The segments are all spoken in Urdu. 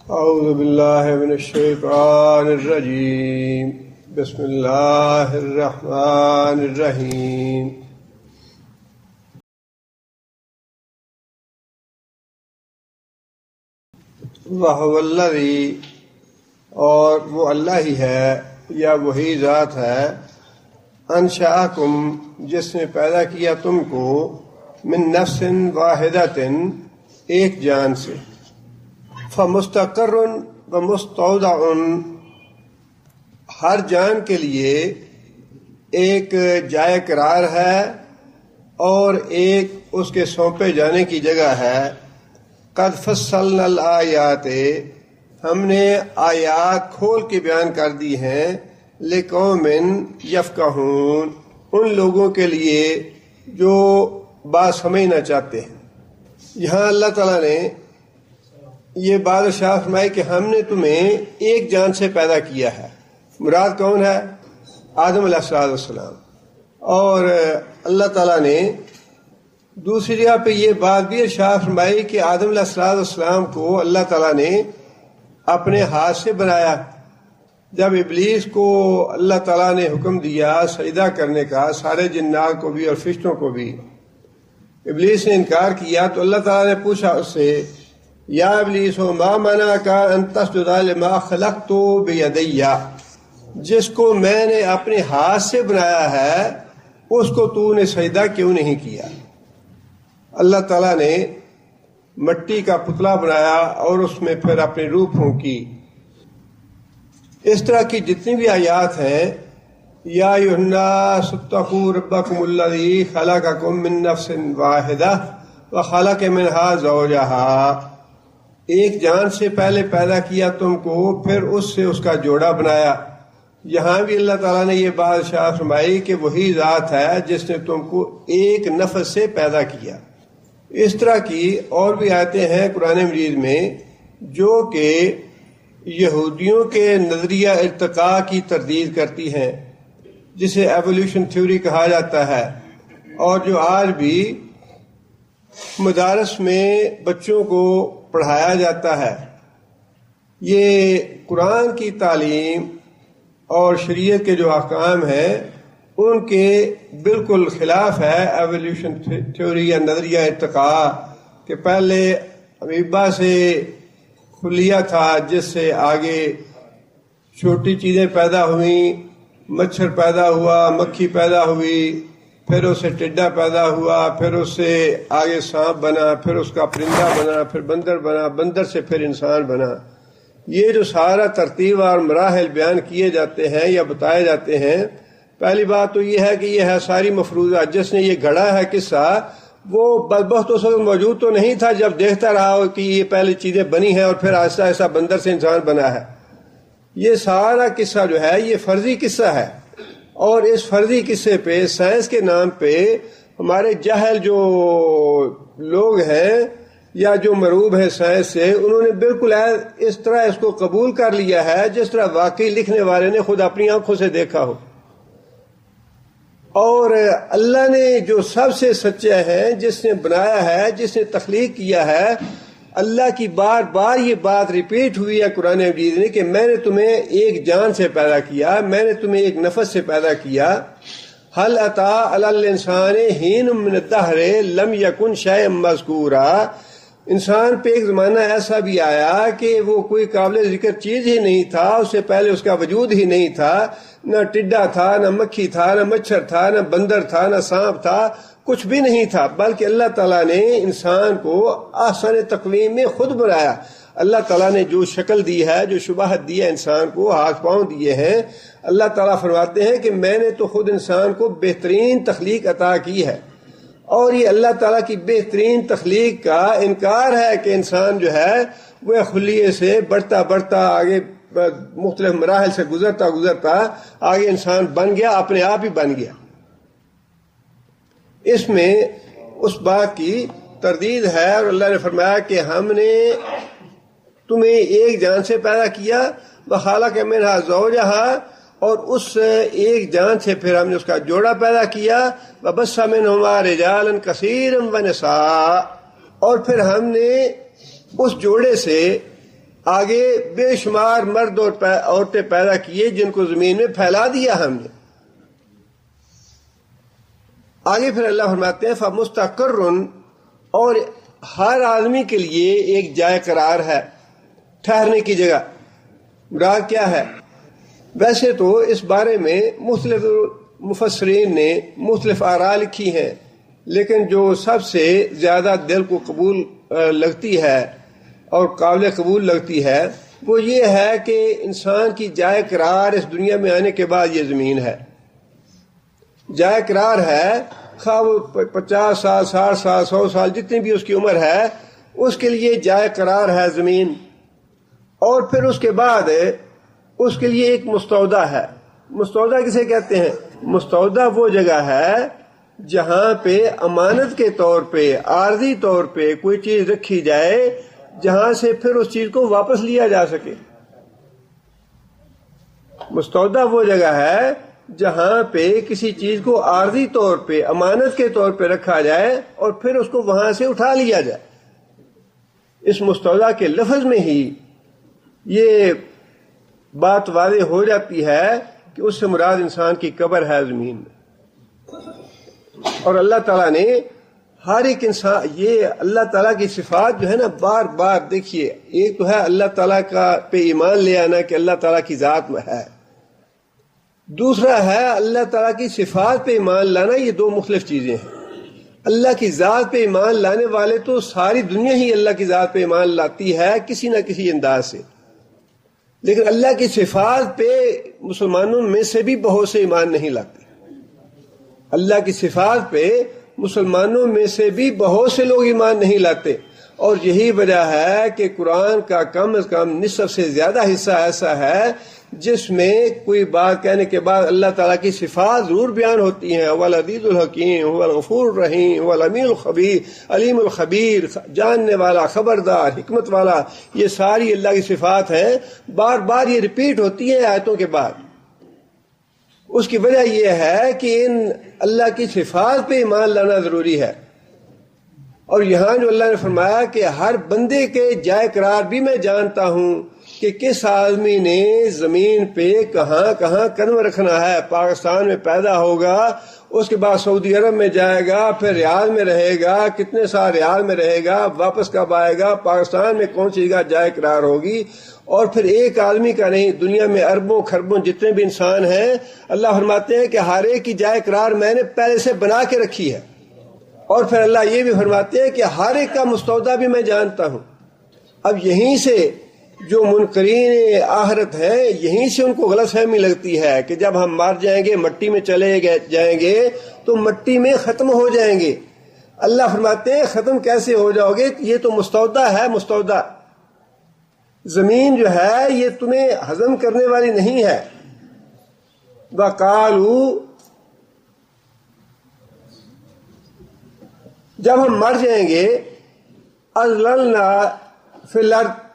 اعوذ باللہ من الشیطان الرجیم بسم اللہ الرحمن الرحیم وَهُوَ الَّذِي، اور وہ اللہ ہی ہے یا وہی ذات ہے، انشأکم، جس نے پیدا کیا تم کو، من نفس واحدۃ، ایک جان سے، فمستقر ومستودع، ہر جان کے لیے ایک جائے قرار ہے اور ایک اس کے سونپے جانے کی جگہ ہے۔ قد فصلنا الآیات، ہم نے آیات کھول کے بیان کر دی ہیں، لقوم یفقہون، ان لوگوں کے لیے جو بات سمجھنا چاہتے ہیں۔ یہاں اللہ تعالیٰ نے یہ بات ارشاد فرمائی کہ ہم نے تمہیں ایک جان سے پیدا کیا ہے۔ مراد کون ہے؟ آدم علیہ السلام۔ اور اللہ تعالیٰ نے دوسری جگہ پہ یہ بات بھی ارشاد فرمائی کہ آدم علیہ السلام کو اللہ تعالیٰ نے اپنے ہاتھ سے بنایا۔ جب ابلیس کو اللہ تعالیٰ نے حکم دیا سجدہ کرنے کا، سارے جنات کو بھی اور فرشتوں کو بھی، ابلیس نے انکار کیا تو اللہ تعالیٰ نے پوچھا اس سے، یا ابلیس ما منعک ان تسجد لما خلقت بیدی، جس کو میں نے اپنے ہاتھ سے بنایا ہے اس کو تو نے سجدہ کیوں نہیں کیا؟ اللہ تعالیٰ نے مٹی کا پتلا بنایا اور اس میں پھر اپنی روح پھونکی۔ اس طرح کی جتنی بھی آیات ہیں، یا ایھا الناس اتقوا ربکم الذی خلقکم من نفس واحدہ وخلق منہا زوجہا، ایک جان سے پہلے پیدا کیا تم کو، پھر اس سے اس کا جوڑا بنایا۔ یہاں بھی اللہ تعالیٰ نے یہ بات ارشاد فرمائی کہ وہی ذات ہے جس نے تم کو ایک نفس سے پیدا کیا۔ اس طرح کی اور بھی آیتیں ہیں قرآن مجید میں جو کہ یہودیوں کے نظریہ ارتقاء کی تردید کرتی ہیں، جسے ایولیوشن تھیوری کہا جاتا ہے، اور جو آج بھی مدارس میں بچوں کو پڑھایا جاتا ہے۔ یہ قرآن کی تعلیم اور شریعت کے جو احکام ہیں ان کے بالکل خلاف ہے ایولیوشن تھیوری یا نظریہ ارتقاء، کہ پہلے امیبا سے خلیہ تھا، جس سے آگے چھوٹی چیزیں پیدا ہوئیں، مچھر پیدا ہوا، مکھی پیدا ہوئی، پھر اس سے ٹڈا پیدا ہوا، پھر اس سے آگے سانپ بنا، پھر اس کا پرندہ بنا، پھر بندر بنا، بندر سے پھر انسان بنا۔ یہ جو سارا ترتیب اور مراحل بیان کیے جاتے ہیں یا بتائے جاتے ہیں، پہلی بات تو یہ ہے کہ یہ ہے ساری مفروضہ۔ جس نے یہ گھڑا ہے قصہ، وہ بدبخت اس وقت موجود تو نہیں تھا جب دیکھتا رہا ہو کہ یہ پہلی چیزیں بنی ہیں اور پھر آہستہ آہستہ بندر سے انسان بنا ہے۔ یہ سارا قصہ جو ہے یہ فرضی قصہ ہے، اور اس فرضی قصے پہ سائنس کے نام پہ ہمارے جاہل جو لوگ ہیں یا جو مروب ہیں سائنس سے، انہوں نے بالکل اس طرح اس کو قبول کر لیا ہے جس طرح واقعی لکھنے والے نے خود اپنی آنکھوں سے دیکھا ہو۔ اور اللہ نے جو سب سے سچا ہے، جس نے بنایا ہے، جس نے تخلیق کیا ہے، اللہ کی بار بار یہ بات ریپیٹ ہوئی ہے قرآن مجید میں کہ میں نے تمہیں ایک جان سے پیدا کیا، میں نے تمہیں ایک نفس سے پیدا کیا۔ هل اتى على الانسان حين من الدهر لم يكن شيئا مذكورا، انسان پہ ایک زمانہ ایسا بھی آیا کہ وہ کوئی قابل ذکر چیز ہی نہیں تھا، اس سے پہلے اس کا وجود ہی نہیں تھا، نہ ٹڈا تھا، نہ مکھی تھا، نہ مچھر تھا، نہ بندر تھا، نہ سانپ تھا، کچھ بھی نہیں تھا، بلکہ اللہ تعالیٰ نے انسان کو احسن تقویم میں خود بنایا۔ اللہ تعالیٰ نے جو شکل دی ہے، جو شباہت دی ہے انسان کو، ہاتھ پاؤں دیے ہیں، اللہ تعالیٰ فرماتے ہیں کہ میں نے تو خود انسان کو بہترین تخلیق عطا کی ہے۔ اور یہ اللہ تعالیٰ کی بہترین تخلیق کا انکار ہے کہ انسان جو ہے وہ خلیے سے بڑھتا بڑھتا آگے مختلف مراحل سے گزرتا گزرتا آگے انسان بن گیا، اپنے آپ ہی بن گیا۔ اس میں اس بات کی تردید ہے، اور اللہ نے فرمایا کہ ہم نے تمہیں ایک جان سے پیدا کیا، وخلق منہا زوجہا، اور اس ایک جان سے پھر ہم نے اس کا جوڑا پیدا کیا، وبث منہما رجالا کثیرا ونساء، اور پھر ہم نے اس جوڑے سے آگے بے شمار مرد اور عورتیں پیدا کیے جن کو زمین میں پھیلا دیا ہم نے. آگے پھر اللہ فرماتے ہیں فَمُسْتَقَرٌ، اور ہر آدمی کے لیے ایک جائے قرار ہے، ٹھہرنے کی جگہ. مراد کیا ہے؟ ویسے تو اس بارے میں مختلف مفسرین نے مختلف آراء لکھی ہیں، لیکن جو سب سے زیادہ دل کو قبول لگتی ہے اور قابل قبول لگتی ہے وہ یہ ہے کہ انسان کی جائے قرار اس دنیا میں آنے کے بعد یہ زمین ہے. جائے قرار ہے، خواہ وہ 50 سال 60 سال 100 سال جتنی بھی اس کی عمر ہے، اس کے لیے جائے قرار ہے زمین. اور پھر اس کے بعد اس کے لیے ایک مستودع ہے. مستودع کسے کہتے ہیں؟ مستودع وہ جگہ ہے جہاں پہ امانت کے طور پہ عارضی طور پہ کوئی چیز رکھی جائے جہاں سے پھر اس چیز کو واپس لیا جا سکے. مستودع وہ جگہ ہے جہاں پہ کسی چیز کو عارضی طور پہ امانت کے طور پہ رکھا جائے اور پھر اس کو وہاں سے اٹھا لیا جائے. اس مستودع کے لفظ میں ہی یہ بات واضح ہو جاتی ہے کہ اس سے مراد انسان کی قبر ہے زمین میں. اور اللہ تعالیٰ نے ہر ایک انسان، یہ اللہ تعالیٰ کی صفات جو ہے نا بار بار دیکھیے، ایک تو ہے اللہ تعالیٰ کا پہ ایمان لے آنا کہ اللہ تعالیٰ کی ذات میں ہے، دوسرا ہے اللہ تعالیٰ کی صفات پہ ایمان لانا. یہ دو مختلف چیزیں ہیں. اللہ کی ذات پہ ایمان لانے والے تو ساری دنیا ہی اللہ کی ذات پہ ایمان لاتی ہے کسی نہ کسی انداز سے، لیکن اللہ کی صفات پہ مسلمانوں میں سے بھی بہت سے ایمان نہیں لاتے. اللہ کی صفات پہ مسلمانوں میں سے بھی بہت سے لوگ ایمان نہیں لاتے. اور یہی وجہ ہے کہ قرآن کا کم از کم نصف سے زیادہ حصہ ایسا ہے جس میں کوئی بات کہنے کے بعد اللہ تعالیٰ کی صفات ضرور بیان ہوتی ہیں. هو العزیز الحکیم، هو الغفور الرحیم، هو العلیم الخبیر، علیم الخبیر، جاننے والا، خبردار، حکمت والا. یہ ساری اللہ کی صفات ہیں، بار بار یہ ریپیٹ ہوتی ہیں آیتوں کے بعد. اس کی وجہ یہ ہے کہ ان اللہ کی صفات پہ ایمان لانا ضروری ہے. اور یہاں جو اللہ نے فرمایا کہ ہر بندے کے جائے قرار بھی میں جانتا ہوں کہ کس آدمی نے زمین پہ کہاں کہاں قدم رکھنا ہے. پاکستان میں پیدا ہوگا، اس کے بعد سعودی عرب میں جائے گا، پھر ریاض میں رہے گا، کتنے سال ریاض میں رہے گا، واپس کب آئے گا، پاکستان میں کون سی جگہ جائے قرار ہوگی. اور پھر ایک آدمی کا نہیں، دنیا میں اربوں خربوں جتنے بھی انسان ہیں، اللہ فرماتے ہیں کہ ہر ایک کی جائے قرار میں نے پہلے سے بنا کے رکھی ہے. اور پھر اللہ یہ بھی فرماتے ہیں کہ ہر ایک کا مستودع بھی میں جانتا ہوں. اب یہیں سے جو منکرین آخرت ہیں، یہیں سے ان کو غلط فہمی لگتی ہے کہ جب ہم مر جائیں گے، مٹی میں چلے جائیں گے تو مٹی میں ختم ہو جائیں گے. اللہ فرماتے ہیں ختم کیسے ہو جاؤ گے؟ یہ تو مستودع ہے. مستودع زمین جو ہے یہ تمہیں ہضم کرنے والی نہیں ہے. وَقَالُوا، جب ہم مر جائیں گے، أَذْلَلْنَا فِي الْأَرْضِ،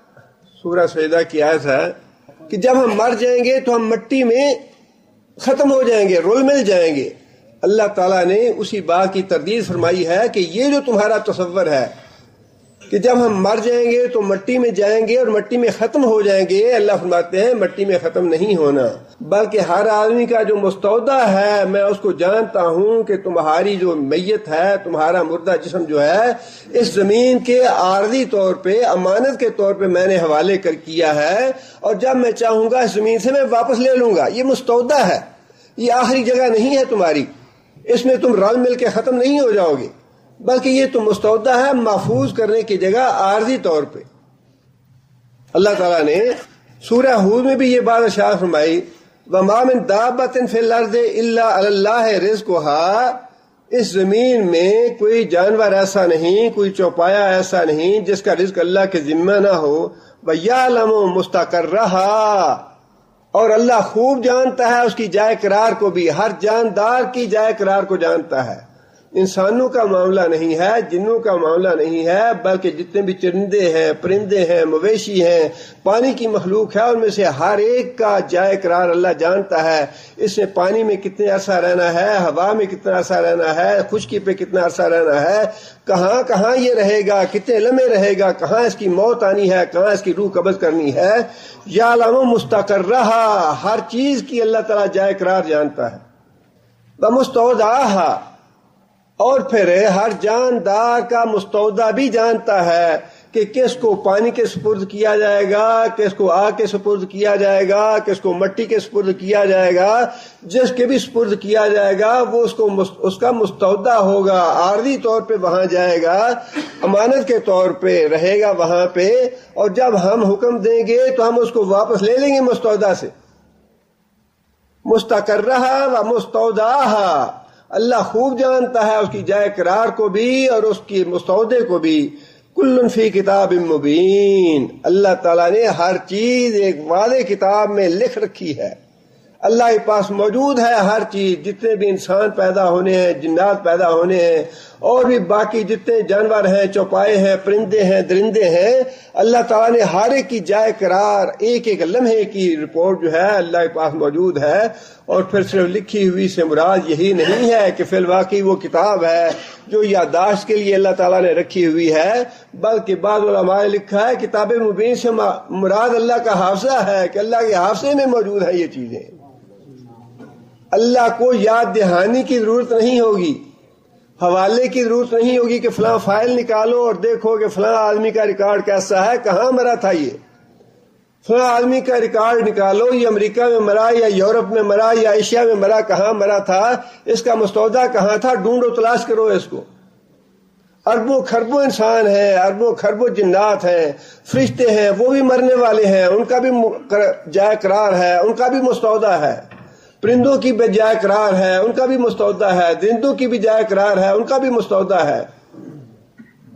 سورہ سجدہ کی آیت ہے کہ جب ہم مر جائیں گے تو ہم مٹی میں ختم ہو جائیں گے، رول مل جائیں گے. اللہ تعالیٰ نے اسی بات کی تردید فرمائی ہے کہ یہ جو تمہارا تصور ہے کہ جب ہم مر جائیں گے تو مٹی میں جائیں گے اور مٹی میں ختم ہو جائیں گے، اللہ فرماتے ہیں مٹی میں ختم نہیں ہونا، بلکہ ہر آدمی کا جو مستودع ہے میں اس کو جانتا ہوں کہ تمہاری جو میت ہے، تمہارا مردہ جسم جو ہے، اس زمین کے عارضی طور پہ امانت کے طور پہ میں نے حوالے کر کیا ہے، اور جب میں چاہوں گا اس زمین سے میں واپس لے لوں گا. یہ مستودع ہے، یہ آخری جگہ نہیں ہے تمہاری، اس میں تم رل مل کے ختم نہیں ہو جاؤ گے، بلکہ یہ تو مستودع ہے محفوظ کرنے کی جگہ عارضی طور پہ. اللہ تعالیٰ نے سورہ ہود میں بھی یہ بات ارشاد فرمائی، وَمَا مِن دَابَّةٍ فِي الْأَرْضِ إِلَّا عَلَى اللَّهِ رِزْقُهَا، اس زمین میں کوئی جانور ایسا نہیں، کوئی چوپایا ایسا نہیں جس کا رزق اللہ کے ذمہ نہ ہو. وَيَعْلَمُ مُسْتَقَرَّهَا، اور اللہ خوب جانتا ہے اس کی جائے قرار کو بھی، ہر جاندار کی جائے قرار کو جانتا ہے. انسانوں کا معاملہ نہیں ہے، جنوں کا معاملہ نہیں ہے، بلکہ جتنے بھی چرندے ہیں، پرندے ہیں، مویشی ہیں، پانی کی مخلوق ہے، ان میں سے ہر ایک کا جائے قرار اللہ جانتا ہے۔ اس نے پانی میں کتنے عرصہ رہنا ہے، ہوا میں کتنا عرصہ رہنا ہے، خشکی پہ کتنا عرصہ رہنا ہے، کہاں کہاں یہ رہے گا، کتنے لمحے رہے گا، کہاں اس کی موت آنی ہے، کہاں اس کی روح قبض کرنی ہے۔ یعلم مستقرہا، ہر چیز کی اللہ تعالیٰ جائے قرار جانتا ہے۔ ومستودعہا، اور پھر ہر جاندار کا مستودع بھی جانتا ہے کہ کس کو پانی کے سپرد کیا جائے گا، کس کو آگ کے سپرد کیا جائے گا، کس کو مٹی کے سپرد کیا جائے گا۔ جس کے بھی سپرد کیا جائے گا وہ اس کا مستودع ہوگا، عارضی طور پہ وہاں جائے گا، امانت کے طور پہ رہے گا وہاں پہ، اور جب ہم حکم دیں گے تو ہم اس کو واپس لے لیں گے مستودع سے۔ مستقرہا و مستودعہا، اللہ خوب جانتا ہے اس کی جائے قرار کو بھی اور اس کی مستودع کو بھی۔ کل فی کتاب مبین، اللہ تعالیٰ نے ہر چیز ایک واضح کتاب میں لکھ رکھی ہے۔ اللہ کے پاس موجود ہے ہر چیز، جتنے بھی انسان پیدا ہونے ہیں، جنات پیدا ہونے ہیں، اور بھی باقی جتنے جانور ہیں، چوپائے ہیں، پرندے ہیں، درندے ہیں، اللہ تعالیٰ نے ہر ایک کی جائے قرار، ایک ایک لمحے کی رپورٹ جو ہے اللہ کے پاس موجود ہے۔ اور پھر صرف لکھی ہوئی سے مراد یہی نہیں ہے کہ فی الواقع وہ کتاب ہے جو یادداشت کے لیے اللہ تعالیٰ نے رکھی ہوئی ہے، بلکہ بعض علماء نے لکھا ہے کتاب مبین سے مراد اللہ کا حافظہ ہے، کہ اللہ کے حافظے میں موجود ہیں یہ چیزیں۔ اللہ کو یاد دہانی کی ضرورت نہیں ہوگی، حوالے کی ضرورت نہیں ہوگی کہ فلاں فائل نکالو اور دیکھو کہ فلاں آدمی کا ریکارڈ کیسا ہے، کہاں مرا تھا یہ، فلاں آدمی کا ریکارڈ نکالو، یہ امریکہ میں مرا یا یورپ میں مرا یا ایشیا میں مرا، کہاں مرا تھا، اس کا مستودع کہاں تھا، ڈھونڈو تلاش کرو اس کو۔ اربوں خربوں انسان ہیں، اربوں خربوں جنات ہیں، فرشتے ہیں، وہ بھی مرنے والے ہیں، ان کا بھی جائے قرار ہے، ان کا بھی مستودع ہے۔ پرندوں کی بھی جائے قرار ہے، ان کا بھی مستودع ہے، درندوں کی بھی جائے قرار ہے، ان کا بھی مستودع ہے۔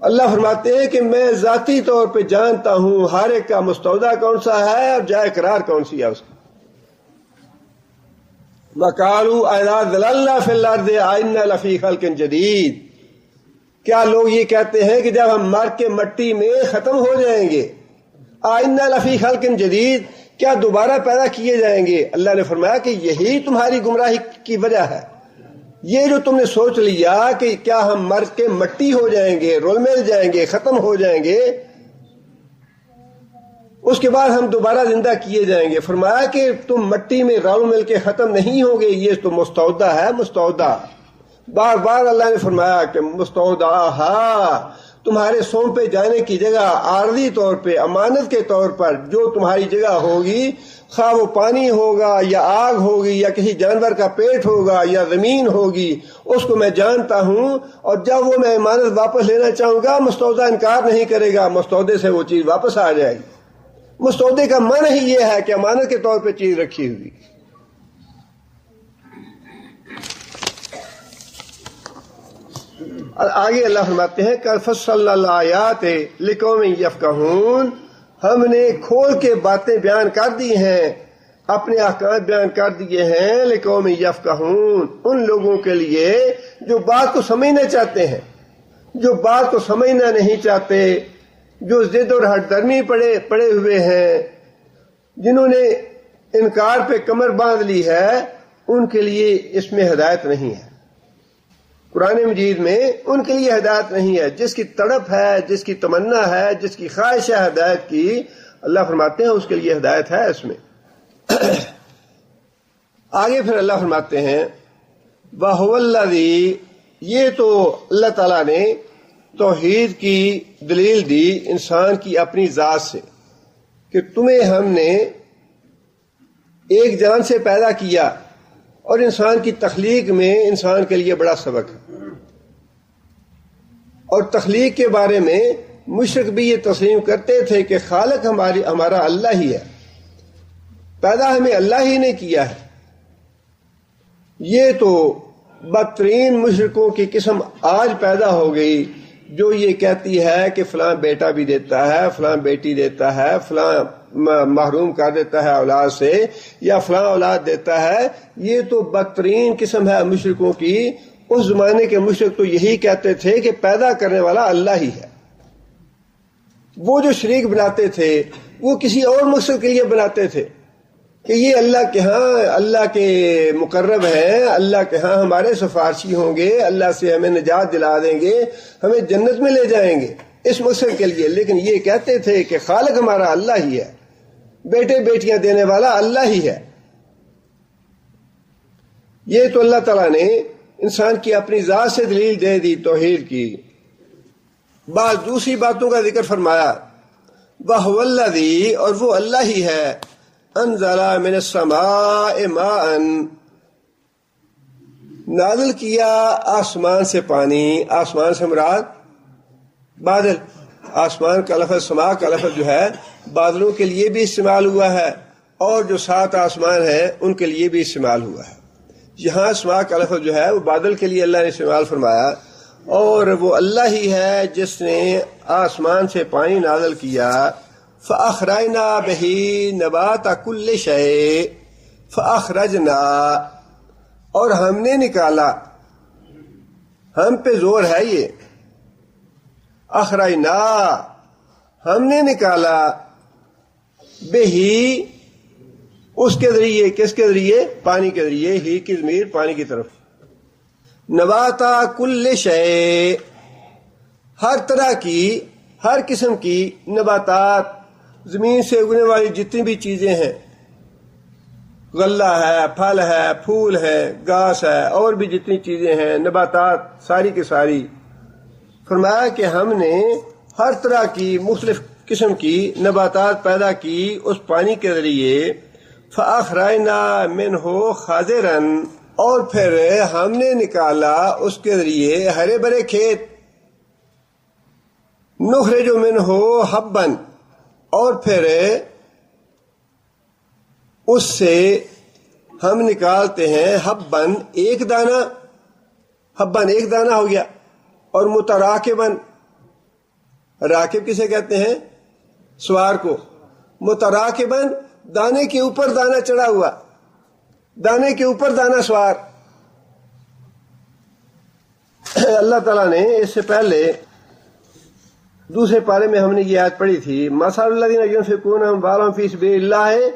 اللہ فرماتے ہیں کہ میں ذاتی طور پہ جانتا ہوں ہر ایک کا مستودع کون سا ہے اور جائے قرار کون سی ہے اس کی۔ وَقَالُوا أَإِذَا ضَلَلْنَا فِي الْأَرْضِ أَإِنَّا لَفِي خَلْقٍ جَدِيدٍ، کیا لوگ یہ کہتے ہیں کہ جب ہم مر کے مٹی میں ختم ہو جائیں گے، أَإِنَّا لَفِي خَلْقٍ جَدِيدٍ، کیا دوبارہ پیدا کیے جائیں گے؟ اللہ نے فرمایا کہ یہی تمہاری گمراہی کی وجہ ہے، یہ جو تم نے سوچ لیا کہ کیا ہم مر کے مٹی ہو جائیں گے، رول مل جائیں گے، ختم ہو جائیں گے، اس کے بعد ہم دوبارہ زندہ کیے جائیں گے۔ فرمایا کہ تم مٹی میں رول مل کے ختم نہیں ہوگے، یہ تو مستودع ہے، مستودع۔ بار بار اللہ نے فرمایا کہ مستودعہا، تمہارے سونپے جانے کی جگہ عارضی طور پہ، امانت کے طور پر جو تمہاری جگہ ہوگی، خواہ وہ پانی ہوگا یا آگ ہوگی یا کسی جانور کا پیٹ ہوگا یا زمین ہوگی، اس کو میں جانتا ہوں، اور جب وہ میں امانت واپس لینا چاہوں گا مستودع انکار نہیں کرے گا، مستودع سے وہ چیز واپس آ جائے گی۔ مستودع کا معنی ہی یہ ہے کہ امانت کے طور پہ چیز رکھی ہوئی۔ آگے اللہ فرماتے ہیں قَدْ فَصَّلْنَا الْآيَاتِ لِقَوْمٍ يَفْقَهُونَ، ہم نے کھول کے باتیں بیان کر دی ہیں، اپنے احکام بیان کر دیے ہیں، لِقَوْمٍ يَفْقَهُونَ، ان لوگوں کے لیے جو بات کو سمجھنا چاہتے ہیں، جو بات کو سمجھنا نہیں چاہتے، جو ضد اور ہٹ درمی پڑے ہوئے ہیں، جنہوں نے انکار پہ کمر باندھ لی ہے، ان کے لیے اس میں ہدایت نہیں ہے۔ قرآن مجید میں ان کے لیے ہدایت نہیں ہے۔ جس کی تڑپ ہے، جس کی تمنا ہے، جس کی خواہش ہے ہدایت کی، اللہ فرماتے ہیں اس کے لیے ہدایت ہے اس میں۔ آگے پھر اللہ فرماتے ہیں وَهُوَ الَّذِي، یہ تو اللہ تعالیٰ نے توحید کی دلیل دی انسان کی اپنی ذات سے، کہ تمہیں ہم نے ایک جان سے پیدا کیا، اور انسان کی تخلیق میں انسان کے لیے بڑا سبق ہے۔ اور تخلیق کے بارے میں مشرک بھی یہ تسلیم کرتے تھے کہ خالق ہمارا اللہ ہی ہے، پیدا ہمیں اللہ ہی نے کیا ہے۔ یہ تو بدترین مشرکوں کی قسم آج پیدا ہو گئی، جو یہ کہتی ہے کہ فلاں بیٹا بھی دیتا ہے، فلاں بیٹی دیتا ہے، فلاں محروم کر دیتا ہے اولاد سے، یا فلاں اولاد دیتا ہے۔ یہ تو بدترین قسم ہے مشرکوں کی، اس زمانے کے مشرک تو یہی کہتے تھے کہ پیدا کرنے والا اللہ ہی ہے. وہ جو شریک بناتے تھے وہ کسی اور مقصد کے لیے بناتے تھے کہ یہ اللہ کے ہاں اللہ کے مقرب ہیں، اللہ کے ہاں ہمارے سفارشی ہوں گے، اللہ سے ہمیں نجات دلا دیں گے، ہمیں جنت میں لے جائیں گے، اس مقصد کے لیے. لیکن یہ کہتے تھے کہ خالق ہمارا اللہ ہی ہے، بیٹے بیٹیاں دینے والا اللہ ہی ہے. یہ تو اللہ تعالیٰ نے انسان کی اپنی ذات سے دلیل دے دی توحید کی. بعض دوسری باتوں کا ذکر فرمایا، وَهُوَ الَّذِي، اور وہ اللہ ہی ہے، انزل من السماء ماء، نازل کیا آسمان سے پانی. آسمان سے مراد بادل. آسمان کا لفظ، سما کا لفظ جو ہے بادلوں کے لیے بھی استعمال ہوا ہے اور جو 7 آسمان ہیں ان کے لیے بھی استعمال ہوا ہے. یہاں سما کا لفظ جو ہے وہ بادل کے لیے اللہ نے استعمال فرمایا، اور وہ اللہ ہی ہے جس نے آسمان سے پانی نازل کیا. فَأَخْرَجْنَا بِهِ نَبَاتَ كُلِّ شَيْءٍ، فَأَخْرَجْنَا، اور ہم نے نکالا. ہم پہ زور ہے یہ، اخرجنا، ہم نے نکالا، بہی، اس کے ذریعے. کس کے ذریعے؟ پانی کے ذریعے. ہی کی ضمیر پانی کی طرف. نباتا کل شے، ہر طرح کی، ہر قسم کی نباتات، زمین سے اگنے والی جتنی بھی چیزیں ہیں، غلہ ہے، پھل ہے، پھول ہے، گھاس ہے، اور بھی جتنی چیزیں ہیں نباتات ساری کی ساری. فرمایا کہ ہم نے ہر طرح کی مختلف قسم کی نباتات پیدا کی اس پانی کے ذریعے. فَأَخْرَجْنَا مِنْهُ خَضِرًا، اور پھر ہم نے نکالا اس کے ذریعے ہرے بھرے کھیت. نُخْرِجُ مِنْهُ حَبًّا، اور پھر اس سے ہم نکالتے ہیں حبًّا، ایک دانہ. حبًّا ایک دانہ ہو گیا. اور متراکباً، راکب کسے کہتے ہیں؟ سوار کو. متراکباً، دانے کے اوپر دانہ چڑھا ہوا، دانے کے اوپر دانہ سوار. اللہ تعالیٰ نے اس سے پہلے دوسرے پارے میں ہم نے یہ آیت پڑھی تھی، مَثَلُ الَّذِينَ يُنْفِقُونَ أَمْوَالَهُمْ فِي سَبِيلِ اللَّهِ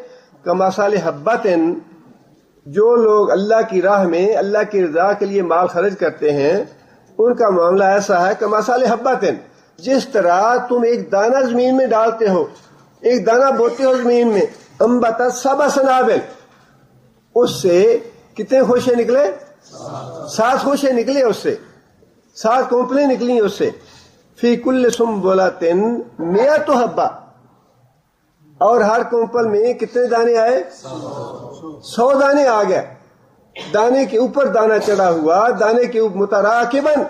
كَمَثَلِ حَبَّةٍ، جو لوگ اللہ کی راہ میں اللہ کی رضا کے لیے مال خرچ کرتے ہیں ان کا معاملہ ایسا ہے کمثل حبۃ، جس طرح تم ایک دانہ زمین میں ڈالتے ہو، ایک دانہ بوتے ہو زمین میں، انبتت 7 سنابل، اس سے کتنے خوشے نکلے؟ 7 خوشے نکلے، اس سے 7 کونپلیں نکلی اس سے. فی کل سنبلۃ 100 حبہ، اور ہر کونپل میں کتنے دانے آئے؟ 100 دانے آ گئے. دانے کے اوپر دانہ چڑھا ہوا، دانے کے اوپر متراکباً،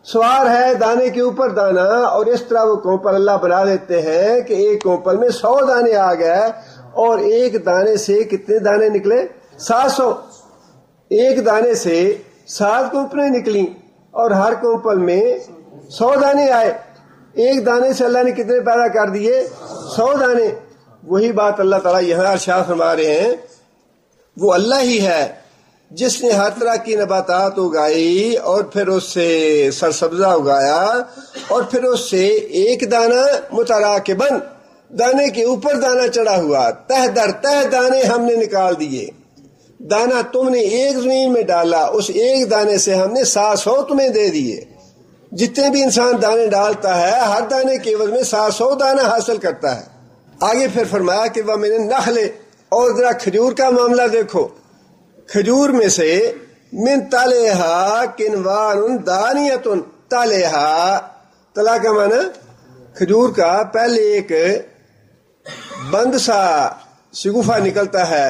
سوار ہے دانے کے اوپر دانہ. اور اس طرح وہ کونپل اللہ بنا دیتے ہیں کہ ایک کونپل میں 100 دانے آ گئے، اور ایک دانے سے کتنے دانے نکلے؟ 700. ایک دانے سے 7 کونپلیں نکلیں اور ہر کونپل میں 100 دانے آئے. ایک دانے سے اللہ نے کتنے پیدا کر دیے؟ 100 دانے. وہی بات اللہ تعالیٰ یہاں ارشاد فرما رہے ہیں، وہ اللہ ہی ہے جس نے ہر طرح کی نباتات اگائی اور پھر اس سے سرسبزہ اگایا، اور پھر اس سے ایک دانہ متراکباً، دانے کے اوپر دانہ چڑھا ہوا، تہ در تہ دانے ہم نے نکال دیے. دانہ تم نے ایک زمین میں ڈالا، اس ایک دانے سے ہم نے 700 تمہیں دے دیے. جتنے بھی انسان دانے ڈالتا ہے ہر دانے کے عوض میں 700 دانہ حاصل کرتا ہے. آگے پھر فرمایا کہ وَمِنَ النَّخْلِ، اور ذرا کھجور کا معاملہ دیکھو. کھجور میں سے من طلعہا کنوان دانیۃ، طلعہا، طلع کا معنی کھجور کا پہلے ایک بند سا شگوفہ نکلتا ہے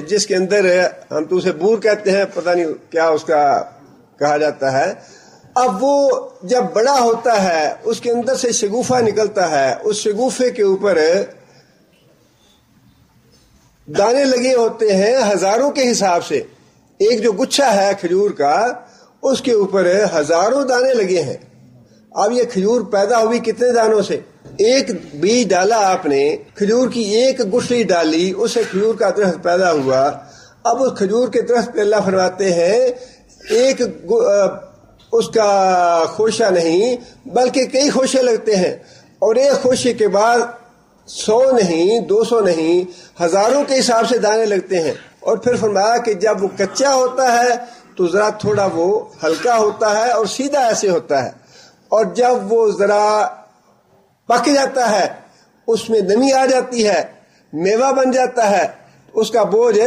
جس کے اندر ہم تو اسے بور کہتے ہیں، پتہ نہیں کیا اس کا کہا جاتا ہے. اب وہ جب بڑا ہوتا ہے اس کے اندر سے شگوفہ نکلتا ہے، اس شگوفے کے اوپر دانے لگے ہوتے ہیں ہزاروں کے حساب سے. ایک جو گچھا ہے کھجور کا اس کے اوپر ہزاروں دانے لگے ہیں. اب یہ کھجور پیدا ہوئی کتنے دانوں سے؟ ایک بیج ڈالا آپ نے، کھجور کی ایک گٹھلی ڈالی، اسے کھجور کا درخت پیدا ہوا. اب اس کھجور کے درخت پہ اللہ فرماتے ہیں ایک اس کا خوشہ نہیں بلکہ کئی خوشے لگتے ہیں، اور ایک خوشے کے بعد 100 نہیں 200 نہیں ہزاروں کے حساب سے دانے لگتے ہیں۔ اور پھر فرمایا کہ جب وہ کچا ہوتا ہے تو ذرا تھوڑا وہ ہلکا ہوتا ہے اور سیدھا ایسے ہوتا ہے، اور جب وہ ذرا پک جاتا ہے اس میں نمی آ جاتی ہے، میوہ بن جاتا ہے، اس کا بوجھ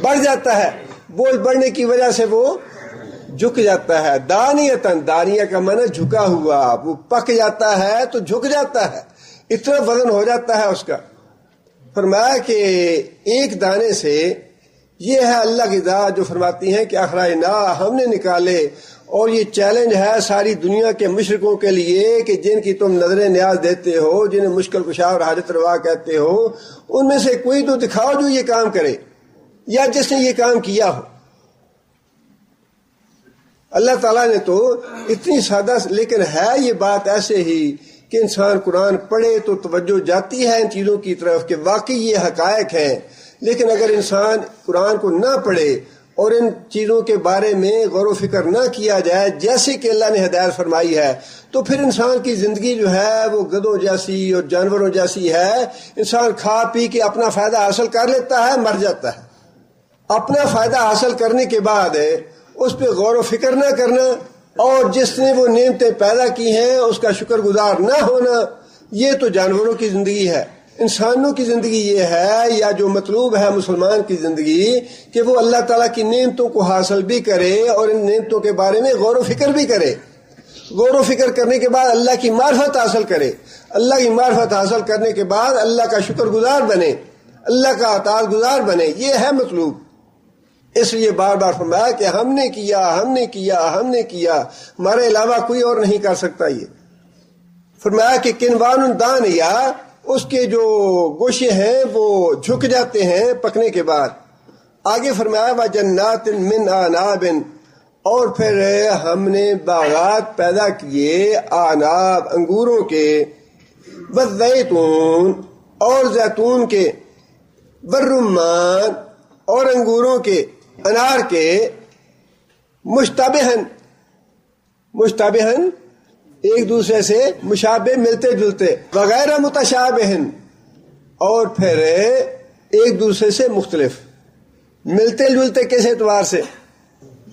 بڑھ جاتا ہے، بوجھ بڑھنے کی وجہ سے وہ جھک جاتا ہے۔ دانیتن، دانیہ کا معنی جھکا ہوا، وہ پک جاتا ہے تو جھک جاتا ہے، اتنا وزن ہو جاتا ہے اس کا۔ فرمایا کہ ایک دانے سے یہ ہے اللہ کی ذات جو فرماتی ہیں کہ اخرجنا، ہم نے نکالے، اور یہ چیلنج ہے ساری دنیا کے مشرکوں کے لیے کہ جن کی تم نظر نیاز دیتے ہو، جنہیں مشکل کشا اور حاجت روا کہتے ہو، ان میں سے کوئی تو دکھاؤ جو یہ کام کرے یا جس نے یہ کام کیا ہو۔ اللہ تعالیٰ نے تو اتنی سادہ، لیکن ہے یہ بات ایسے ہی کہ انسان قرآن پڑھے تو توجہ جاتی ہے ان چیزوں کی طرف کہ واقعی یہ حقائق ہیں، لیکن اگر انسان قرآن کو نہ پڑھے اور ان چیزوں کے بارے میں غور و فکر نہ کیا جائے جیسے کہ اللہ نے ہدایت فرمائی ہے، تو پھر انسان کی زندگی جو ہے وہ گدھوں جیسی اور جانوروں جیسی ہے۔ انسان کھا پی کے اپنا فائدہ حاصل کر لیتا ہے، مر جاتا ہے۔ اپنا فائدہ حاصل کرنے کے بعد اس پہ غور و فکر نہ کرنا اور جس نے وہ نعمتیں پیدا کی ہیں اس کا شکر گزار نہ ہونا، یہ تو جانوروں کی زندگی ہے۔ انسانوں کی زندگی یہ ہے، یا جو مطلوب ہے مسلمان کی زندگی، کہ وہ اللہ تعالیٰ کی نعمتوں کو حاصل بھی کرے اور ان نعمتوں کے بارے میں غور و فکر بھی کرے۔ غور و فکر کرنے کے بعد اللہ کی معرفت حاصل کرے، اللہ کی معرفت حاصل کرنے کے بعد اللہ کا شکر گزار بنے، اللہ کا اطاعت گزار بنے، یہ ہے مطلوب۔ اس لیے بار بار فرمایا کہ ہم نے کیا، ہم نے کیا، ہم نے کیا، ہمارے علاوہ کوئی اور نہیں کر سکتا۔ یہ فرمایا کہ کنوان دان، یا اس کے جو گوشے ہیں وہ جھک جاتے ہیں پکنے کے بعد۔ آگے فرمایا وَجَنَّاتٍ مِّنْ أَعْنَابٍ، اور پھر ہم نے باغات پیدا کیے آناب، انگوروں کے، وَالزَّيْتُونَ، اور زیتون کے، وَالرُّمَّانَ، اور انگوروں کے، انار کے، مشتبہن، مشتبہن ایک دوسرے سے مشابہ ملتے جلتے، وغیرہ متشابہن، اور پھر ایک دوسرے سے مختلف، ملتے جلتے کس اعتبار سے؟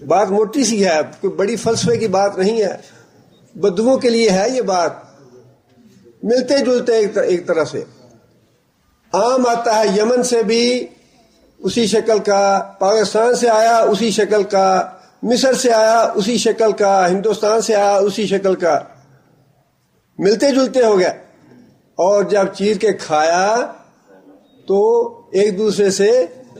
بات موٹی سی ہے، کوئی بڑی فلسفے کی بات نہیں ہے، بدوؤں کے لیے ہے یہ بات۔ ملتے جلتے ایک طرح سے آم آتا ہے یمن سے بھی اسی شکل کا، پاکستان سے آیا اسی شکل کا، مصر سے آیا اسی شکل کا، ہندوستان سے آیا اسی شکل کا، ملتے جلتے ہو گیا۔ اور جب چیر کے کھایا تو ایک دوسرے سے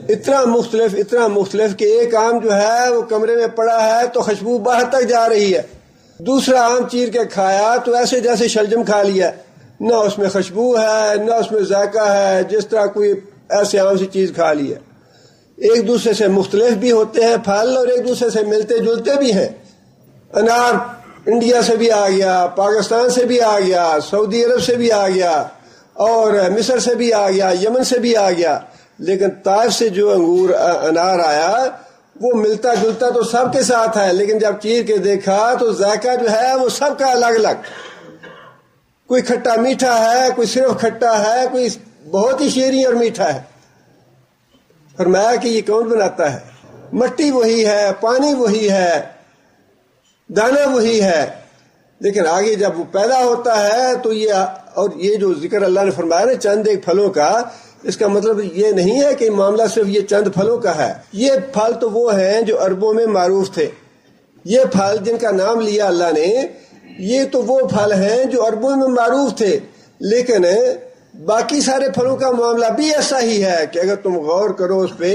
اتنا مختلف کہ ایک آم جو ہے وہ کمرے میں پڑا ہے تو خوشبو باہر تک جا رہی ہے، دوسرا آم چیر کے کھایا تو ایسے جیسے شلجم کھا لیا، نہ اس میں خوشبو ہے نہ اس میں ذائقہ ہے، جس طرح کوئی ایسے عام سی چیز کھا لی ہے۔ ایک دوسرے سے مختلف بھی ہوتے ہیں پھل اور ایک دوسرے سے ملتے جلتے بھی ہیں۔ انار انڈیا سے بھی آ گیا، پاکستان سے بھی آ گیا، سعودی عرب سے بھی آ گیا، اور مصر سے بھی آ گیا، یمن سے بھی آ گیا، لیکن طائف سے جو انار آیا وہ ملتا جلتا تو سب کے ساتھ ہے، لیکن جب چیر کے دیکھا تو ذائقہ جو ہے وہ سب کا الگ الگ، کوئی کھٹا میٹھا ہے، کوئی صرف کھٹا ہے، کوئی بہت ہی شیریں اور میٹھا ہے۔ فرمایا کہ یہ کون بناتا ہے؟ مٹی وہی ہے، پانی وہی ہے، دانا وہی ہے، لیکن آگے جب وہ پیدا ہوتا ہے تو یہ جو ذکر اللہ نے فرمایا نا چند ایک پھلوں کا، اس کا مطلب یہ نہیں ہے کہ معاملہ صرف یہ چند پھلوں کا ہے۔ یہ پھل تو وہ ہیں جو عربوں میں معروف تھے، یہ پھل جن کا نام لیا اللہ نے، یہ تو وہ پھل ہیں جو عربوں میں معروف تھے، لیکن باقی سارے پھلوں کا معاملہ بھی ایسا ہی ہے کہ اگر تم غور کرو اس پہ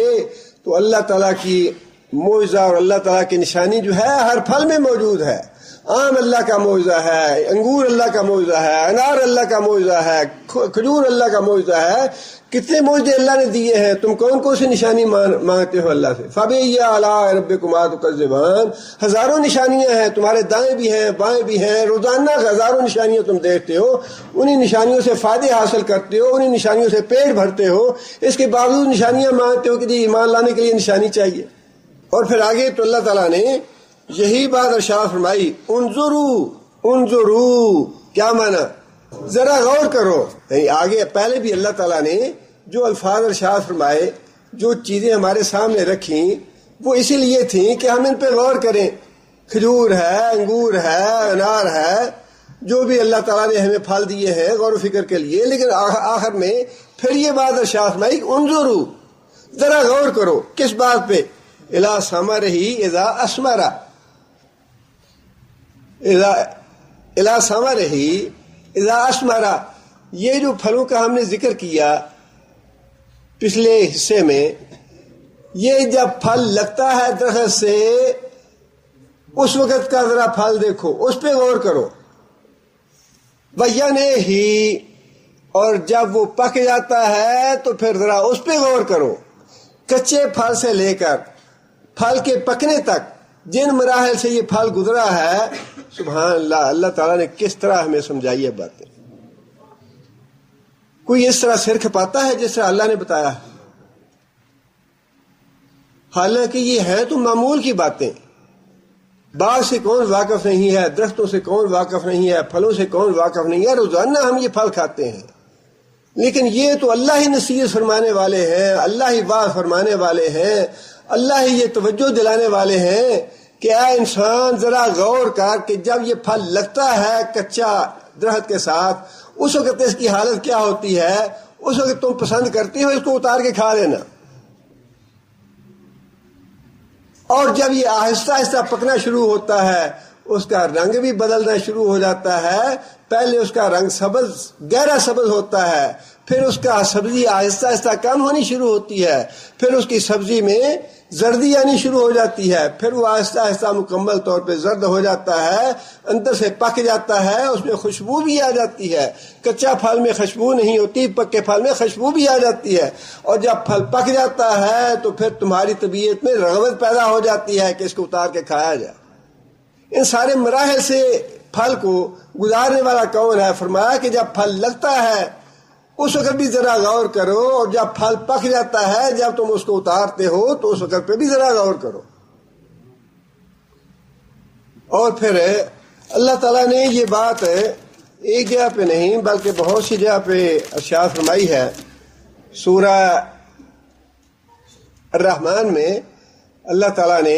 تو اللہ تعالیٰ کی معجزہ اور اللہ تعالیٰ کی نشانی جو ہے ہر پھل میں موجود ہے۔ آم اللہ کا معجزہ ہے، انگور اللہ کا معجزہ ہے، انار اللہ کا معجزہ ہے، کھجور اللہ کا معجزہ ہے۔ کتنے معجزے اللہ نے دیے ہیں، تم کون کون سی نشانی مانگتے ہو اللہ سے؟ فَبِأَيِّ آلَاءِ رَبِّكُمَا تُكَذِّبَانِ، ہزاروں نشانیاں ہیں، تمہارے دائیں بھی ہیں بائیں بھی ہیں، روزانہ ہزاروں نشانیاں تم دیکھتے ہو، انہی نشانیوں سے فائدے حاصل کرتے ہو، انہی نشانیوں سے پیٹ بھرتے ہو، اس کے باوجود نشانیاں مانگتے ہو کہ جی ایمان لانے کے لیے نشانی چاہیے۔ اور پھر آگے تو اللہ تعالیٰ نے یہی بات ارشاد فرمائی، انظرو کیا مانا؟ ذرا غور کرو. آگے پہلے بھی اللہ تعالیٰ نے جو الفاظ ارشاد فرمائے، جو چیزیں ہمارے سامنے رکھیں، وہ اسی لیے تھیں کہ ہم ان پہ غور کریں. کھجور ہے، انگور ہے، انار ہے، جو بھی اللہ تعالیٰ نے ہمیں پھل دیے ہیں غور و فکر کے لیے. لیکن آخر میں پھر یہ بات ارشاد فرمائی، انظرو ذرا غور کرو. کس بات پہ؟ الی ثمرہ اذا اثمر، الی ثمرہ اذا اثمر. یہ جو پھلوں کا ہم نے ذکر کیا پچھلے حصے میں، یہ جب پھل لگتا ہے درخت سے اس وقت کا ذرا پھل دیکھو، اس پہ غور کرو. وَيَنْعِهِ، اور جب وہ پک جاتا ہے تو پھر ذرا اس پہ غور کرو. کچے پھل سے لے کر پھل کے پکنے تک جن مراحل سے یہ پھل گزرا ہے، سبحان اللہ، اللہ تعالیٰ نے کس طرح ہمیں سمجھائی ہے باتیں. کوئی اس طرح سر کھپاتا ہے جس طرح اللہ نے بتایا ہے؟ حالانکہ یہ ہیں تو معمول کی باتیں. باغ سے کون واقف نہیں ہے، درختوں سے کون واقف نہیں ہے، پھلوں سے کون واقف نہیں ہے. روزانہ ہم یہ پھل کھاتے ہیں، لیکن یہ تو اللہ ہی نصیحت فرمانے والے ہیں، اللہ ہی واعظ فرمانے والے ہیں، اللہ ہی یہ توجہ دلانے والے ہیں کہ اے انسان ذرا غور کر کہ جب یہ پھل لگتا ہے کچا درخت کے ساتھ، اس وقت اس کی حالت کیا ہوتی ہے. اس وقت تم پسند کرتے ہو اس کو اتار کے کھا لینا، اور جب یہ آہستہ آہستہ پکنا شروع ہوتا ہے اس کا رنگ بھی بدلنا شروع ہو جاتا ہے. پہلے اس کا رنگ سبز، گہرا سبز ہوتا ہے، پھر اس کا سبزی آہستہ آہستہ کم ہونی شروع ہوتی ہے، پھر اس کی سبزی میں زردی آنی شروع ہو جاتی ہے، پھر وہ آہستہ آہستہ مکمل طور پہ زرد ہو جاتا ہے، اندر سے پک جاتا ہے، اس میں خوشبو بھی آ جاتی ہے. کچا پھل میں خوشبو نہیں ہوتی، پکے پھل میں خوشبو بھی آ جاتی ہے. اور جب پھل پک جاتا ہے تو پھر تمہاری طبیعت میں رغبت پیدا ہو جاتی ہے کہ اس کو اتار کے کھایا جائے. ان سارے مراحل سے پھل کو گزارنے والا کون ہے؟ فرمایا کہ جب پھل لگتا ہے اس وقت بھی ذرا غور کرو، اور جب پھل پک جاتا ہے، جب تم اس کو اتارتے ہو تو اس وقت پہ بھی ذرا غور کرو. اور پھر اللہ تعالیٰ نے یہ بات ایک جگہ پہ نہیں بلکہ بہت سی جگہ پہ ارشاد فرمائی ہے. سورہ الرحمن میں اللہ تعالیٰ نے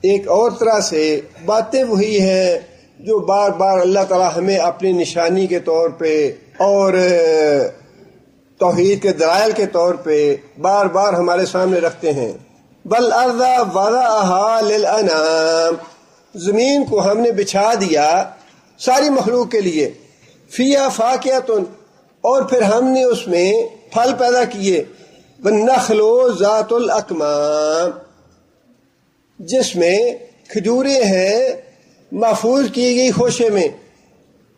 ایک اور طرح سے باتیں وہی ہیں جو بار بار اللہ تعالیٰ ہمیں اپنی نشانی کے طور پہ اور توحید کے دلائل کے طور پہ بار بار ہمارے سامنے رکھتے ہیں. وَالْأَرْضَ وَضَعَهَا لِلْأَنَامِ، زمین کو ہم نے بچھا دیا ساری مخلوق کے لیے. فِيهَا فَاكِهَةٌ، اور پھر ہم نے اس میں پھل پیدا کیے. وَالنَّخْلُ ذَاتُ الْأَكْمَامِ، جس میں کھجوریں ہیں محفوظ کی گئی خوشے میں.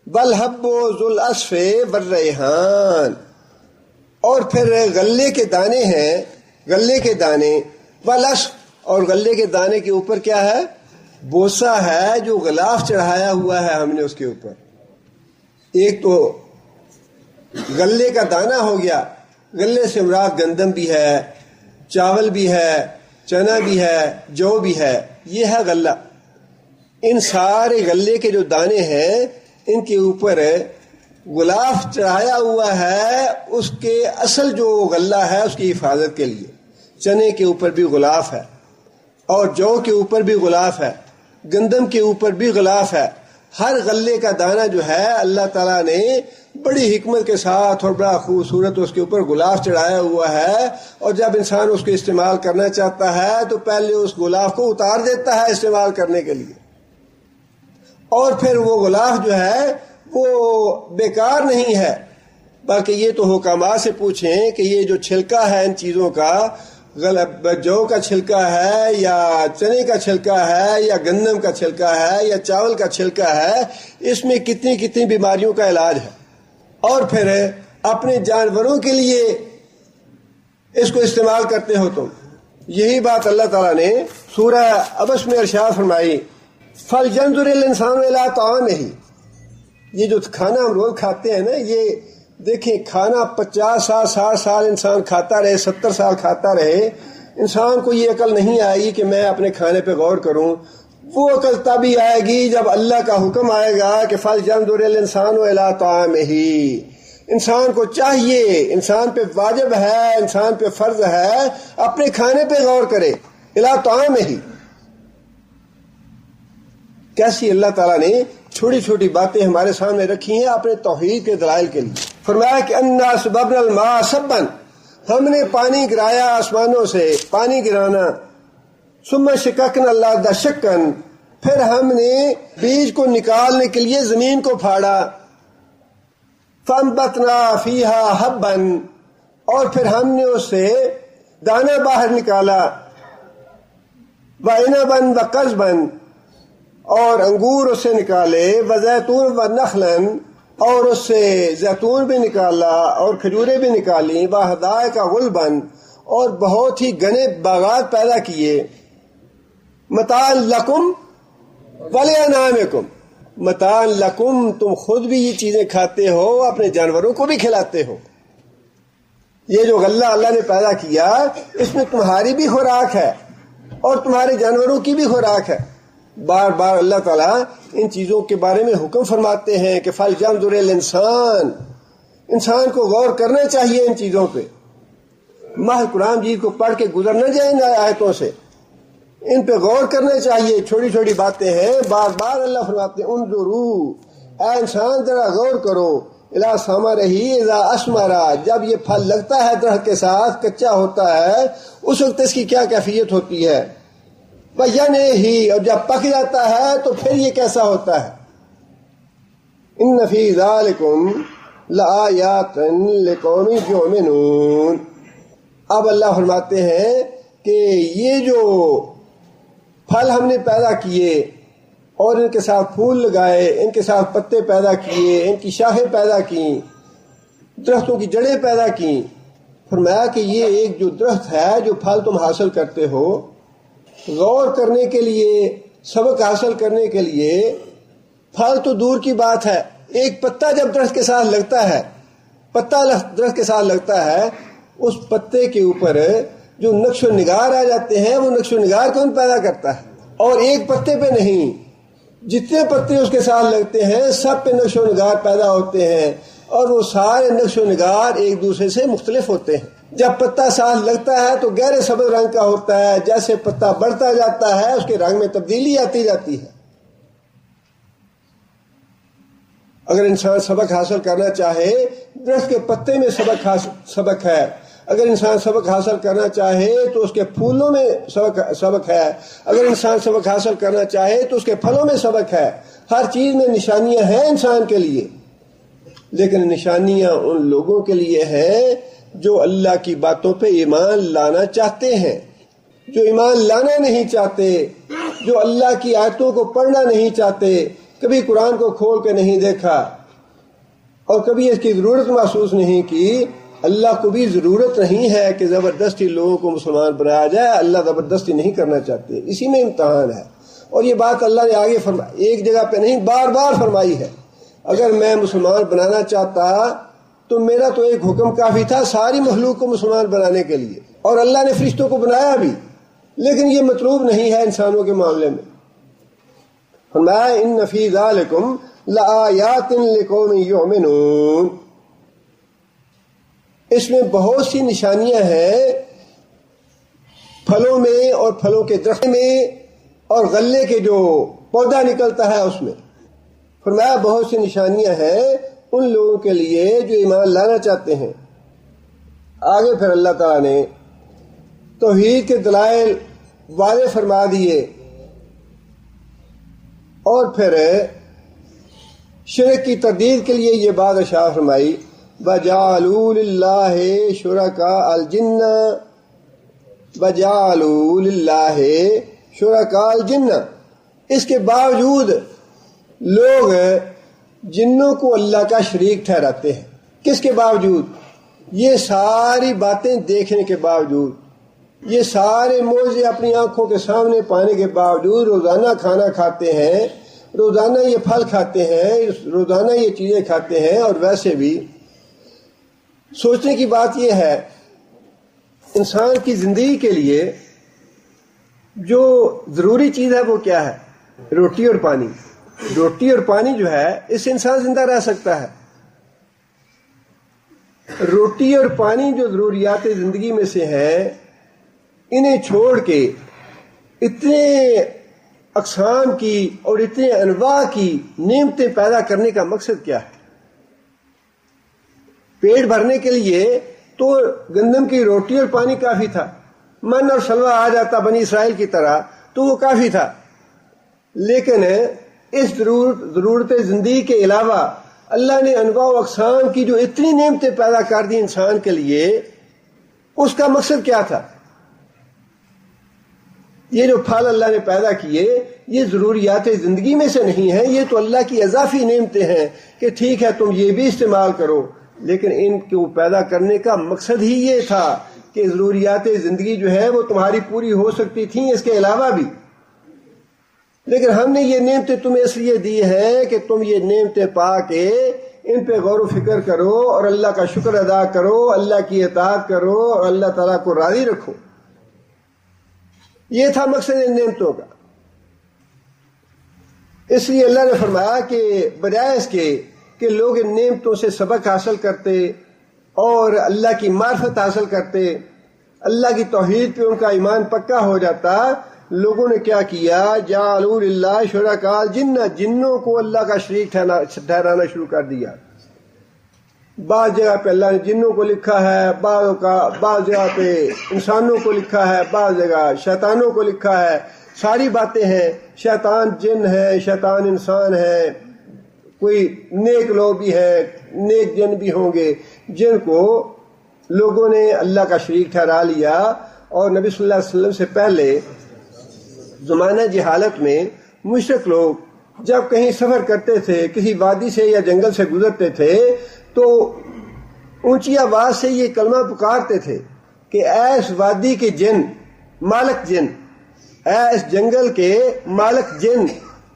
وَالْحَبُّ ذُو الْعَصْفِ وَالرَّيْحَانُ، اور پھر غلے کے دانے ہیں، غلے کے دانے. وَالْعَصْفِ، اور غلے کے دانے کے اوپر کیا ہے؟ بوسہ ہے جو غلاف چڑھایا ہوا ہے ہم نے اس کے اوپر. ایک تو غلے کا دانہ ہو گیا، غلے سے مراد گندم بھی ہے، چاول بھی ہے، چنا بھی ہے، جو بھی ہے، یہ ہے غلہ. ان سارے غلے کے جو دانے ہیں ان کے اوپر غلاف چڑھایا ہوا ہے اس کے اصل جو غلہ ہے اس کی حفاظت کے لیے. چنے کے اوپر بھی غلاف ہے، اور جو کے اوپر بھی غلاف ہے، گندم کے اوپر بھی غلاف ہے. ہر غلے کا دانہ جو ہے اللہ تعالیٰ نے بڑی حکمت کے ساتھ اور بڑا خوبصورت اس کے اوپر غلاف چڑھایا ہوا ہے. اور جب انسان اس کو استعمال کرنا چاہتا ہے تو پہلے اس غلاف کو اتار دیتا ہے استعمال کرنے کے لیے، اور پھر وہ غلاف جو ہے وہ بیکار نہیں ہے، بلکہ یہ تو حکامات سے پوچھیں کہ یہ جو چھلکا ہے ان چیزوں کا، جو کا چھلکا ہے یا چنے کا چھلکا ہے یا گندم کا چھلکا ہے یا چاول کا چھلکا ہے، اس میں کتنی کتنی بیماریوں کا علاج ہے. اور پھر اپنے جانوروں کے لیے اس کو استعمال کرتے ہو تم. یہی بات اللہ تعالیٰ نے سورہ عبس میں ارشاد فرمائی، فَلْيَنْظُرِ الْإِنسَانُ إِلَىٰ طَعَامِهِ. یہ جو کھانا ہم روز کھاتے ہیں نا، یہ دیکھیں کھانا 50 سال 60 سال انسان کھاتا رہے، 70 سال کھاتا رہے، انسان کو یہ عقل نہیں آئے گی کہ میں اپنے کھانے پہ غور کروں. وہ عقل تبھی آئے گی جب اللہ کا حکم آئے گا کہ فَلْيَنْظُرِ الْإِنسَانُ إِلَىٰ طَعَامِهِ. انسان کو چاہیے، انسان پہ واجب ہے، انسان پہ فرض ہے اپنے کھانے پہ غور کرے. إِلَىٰ طَعَامِهِ. کیسی اللہ تعالیٰ نے چھوٹی چھوٹی باتیں ہمارے سامنے رکھی ہیں اپنے توحید کے دلائل کے لیے. فرمایا کہ اَنَّا صَبَبْنَا الْمَاءَ صَبًّا. ہم نے پانی گرایا آسمانوں سے، پانی گرانا. ثم شققنا الارض شقا. پھر ہم نے بیج کو نکالنے کے لیے زمین کو پھاڑا. فانبتنا فیہا حبا. اور پھر ہم نے اس سے دانہ باہر نکالا. وعنبا وقضبا. اور انگور اس سے نکالے. وزیتون ونخلا. اور اس سے زیتون بھی نکالا اور کھجوریں بھی نکالی. وحدائق غلبا. اور بہت ہی گھنے باغات پیدا کیے. متاع لکم ولانعامکم. متاع لکم، تم خود بھی یہ چیزیں کھاتے ہو، اپنے جانوروں کو بھی کھلاتے ہو. یہ جو غلہ اللہ نے پیدا کیا اس میں تمہاری بھی خوراک ہے اور تمہارے جانوروں کی بھی خوراک ہے. بار بار اللہ تعالیٰ ان چیزوں کے بارے میں حکم فرماتے ہیں کہ فَلْيَنْظُرِ الْإِنسَانُ. انسان کو غور کرنا چاہیے ان چیزوں پہ. محض قرآن مجید کو پڑھ کے گزر نہ جائیں آیتوں سے، ان پہ غور کرنا چاہیے. چھوٹی چھوٹی باتیں ہیں، بار بار اللہ فرماتے ہیں انظروا، اے انسان ذرا غور کرو. اِلیٰ ثَمَرِهِ اِذَا أَثْمَرَ. جب یہ پھل لگتا ہے درخت کے ساتھ، کچا ہوتا ہے، اس وقت اس کی کیا کیفیت ہوتی ہے. وَيَنْعِهِ. اور جب پک جاتا ہے تو پھر یہ کیسا ہوتا ہے. إِنَّ فِي ذَلِكُمْ لَآيَاتٍ لِقَوْمٍ يُؤْمِنُونَ. اب اللہ فرماتے ہیں کہ یہ جو پھل ہم نے پیدا کیے اور ان کے ساتھ پھول لگائے، ان کے ساتھ پتے پیدا کیے، ان کی شاخیں پیدا کیں، درختوں کی جڑیں پیدا کیں. فرمایا کہ یہ ایک جو درخت ہے، جو پھل تم حاصل کرتے ہو، غور کرنے کے لیے، سبق حاصل کرنے کے لیے. پھل تو دور کی بات ہے، ایک پتا جب درخت کے ساتھ لگتا ہے، پتا درخت کے ساتھ لگتا ہے، اس پتے کے اوپر جو نقش و نگار آ جاتے ہیں، وہ نقش و نگار کون پیدا کرتا ہے؟ اور ایک پتے پہ نہیں، جتنے پتے اس کے ساتھ لگتے ہیں سب پہ نقش و نگار پیدا ہوتے ہیں، اور وہ سارے نقش و نگار ایک دوسرے سے مختلف ہوتے ہیں. جب پتا ساتھ لگتا ہے تو گہرے سبز رنگ کا ہوتا ہے، جیسے پتا بڑھتا جاتا ہے اس کے رنگ میں تبدیلی آتی جاتی ہے. اگر انسان سبق حاصل کرنا چاہے، درخت کے پتے میں سبق ہے. اگر انسان سبق حاصل کرنا چاہے تو اس کے پھولوں میں سبق ہے. اگر انسان سبق حاصل کرنا چاہے تو اس کے پھلوں میں سبق ہے. ہر چیز میں نشانیاں ہیں انسان کے لیے، لیکن نشانیاں ان لوگوں کے لیے ہیں جو اللہ کی باتوں پہ ایمان لانا چاہتے ہیں. جو ایمان لانا نہیں چاہتے، جو اللہ کی آیتوں کو پڑھنا نہیں چاہتے، کبھی قرآن کو کھول کے نہیں دیکھا اور کبھی اس کی ضرورت محسوس نہیں کی. اللہ کو بھی ضرورت نہیں ہے کہ زبردستی لوگوں کو مسلمان بنایا جائے. اللہ زبردستی نہیں کرنا چاہتے، اسی میں امتحان ہے. اور یہ بات اللہ نے آگے ایک جگہ پہ نہیں، بار بار فرمائی ہے. اگر میں مسلمان بنانا چاہتا تو میرا تو ایک حکم کافی تھا ساری مخلوق کو مسلمان بنانے کے لیے، اور اللہ نے فرشتوں کو بنایا بھی، لیکن یہ مطلوب نہیں ہے انسانوں کے معاملے میں. فرمایا ان فی ذالکم لآیات لقوم یؤمنون. اس میں بہت سی نشانیاں ہیں پھلوں میں اور پھلوں کے درخت میں اور غلے کے جو پودا نکلتا ہے اس میں. فرمایا بہت سی نشانیاں ہیں ان لوگوں کے لیے جو ایمان لانا چاہتے ہیں. آگے پھر اللہ تعالیٰ نے توحید کے دلائل واضح فرما دیے اور پھر شرک کی تردید کے لیے یہ بات ارشاد فرمائی وَجَعَلُوا لِلَّهِ شُرَكَاءَ الْجِنَّ وَجَعَلُوا لِلَّهِ شُرَكَاءَ الْجِنَّ. اس کے باوجود لوگ جنوں کو اللہ کا شریک ٹھہراتے ہیں. کس کے باوجود؟ یہ ساری باتیں دیکھنے کے باوجود، یہ سارے موضوع اپنی آنکھوں کے سامنے پانے کے باوجود روزانہ کھانا کھاتے ہیں، روزانہ یہ پھل کھاتے ہیں، روزانہ یہ چیزیں کھاتے ہیں. اور ویسے بھی سوچنے کی بات یہ ہے انسان کی زندگی کے لیے جو ضروری چیز ہے وہ کیا ہے؟ روٹی اور پانی. روٹی اور پانی جو ہے اس سے انسان زندہ رہ سکتا ہے. روٹی اور پانی جو ضروریات زندگی میں سے ہیں، انہیں چھوڑ کے اتنے اقسام کی اور اتنے انواع کی نعمتیں پیدا کرنے کا مقصد کیا ہے؟ پیٹ بھرنے کے لیے تو گندم کی روٹی اور پانی کافی تھا. من اور سلوہ آ جاتا بنی اسرائیل کی طرح تو وہ کافی تھا. لیکن اس ضرورت زندگی کے علاوہ اللہ نے انواع و اقسام کی جو اتنی نعمتیں پیدا کر دی انسان کے لیے، اس کا مقصد کیا تھا؟ یہ جو پھل اللہ نے پیدا کیے یہ ضروریات زندگی میں سے نہیں ہیں، یہ تو اللہ کی اضافی نعمتیں ہیں کہ ٹھیک ہے تم یہ بھی استعمال کرو، لیکن ان کو پیدا کرنے کا مقصد ہی یہ تھا کہ ضروریات زندگی جو ہے وہ تمہاری پوری ہو سکتی تھیں اس کے علاوہ بھی. لیکن ہم نے یہ نعمتیں تمہیں اس لیے دی ہیں کہ تم یہ نعمتیں پا کے ان پہ غور و فکر کرو اور اللہ کا شکر ادا کرو، اللہ کی اطاعت کرو اور اللہ تعالیٰ کو راضی رکھو. یہ تھا مقصد ان نعمتوں کا. اس لیے اللہ نے فرمایا کہ بجائے اس کے کہ لوگ ان نعمتوں سے سبق حاصل کرتے اور اللہ کی معرفت حاصل کرتے، اللہ کی توحید پہ ان کا ایمان پکا ہو جاتا، لوگوں نے کیا کیا؟ جعلوا للہ شرکاء الجن، جنوں کو اللہ کا شریک ٹھہرانا شروع کر دیا. بعض جگہ پہ اللہ نے جنوں کو لکھا ہے، بعض جگہ پہ انسانوں کو لکھا ہے، بعض جگہ شیطانوں کو لکھا ہے. ساری باتیں ہیں، شیطان جن ہے، شیطان انسان ہے، کوئی نیک لوگ بھی ہیں، نیک جن بھی ہوں گے جن کو لوگوں نے اللہ کا شریک ٹھہرا لیا. اور نبی صلی اللہ علیہ وسلم سے پہلے زمانہ جہالت میں مشرک لوگ جب کہیں سفر کرتے تھے، کسی وادی سے یا جنگل سے گزرتے تھے، تو اونچی آواز سے یہ کلمہ پکارتے تھے کہ اے اس وادی کے جن، مالک جن، اے اس جنگل کے مالک جن،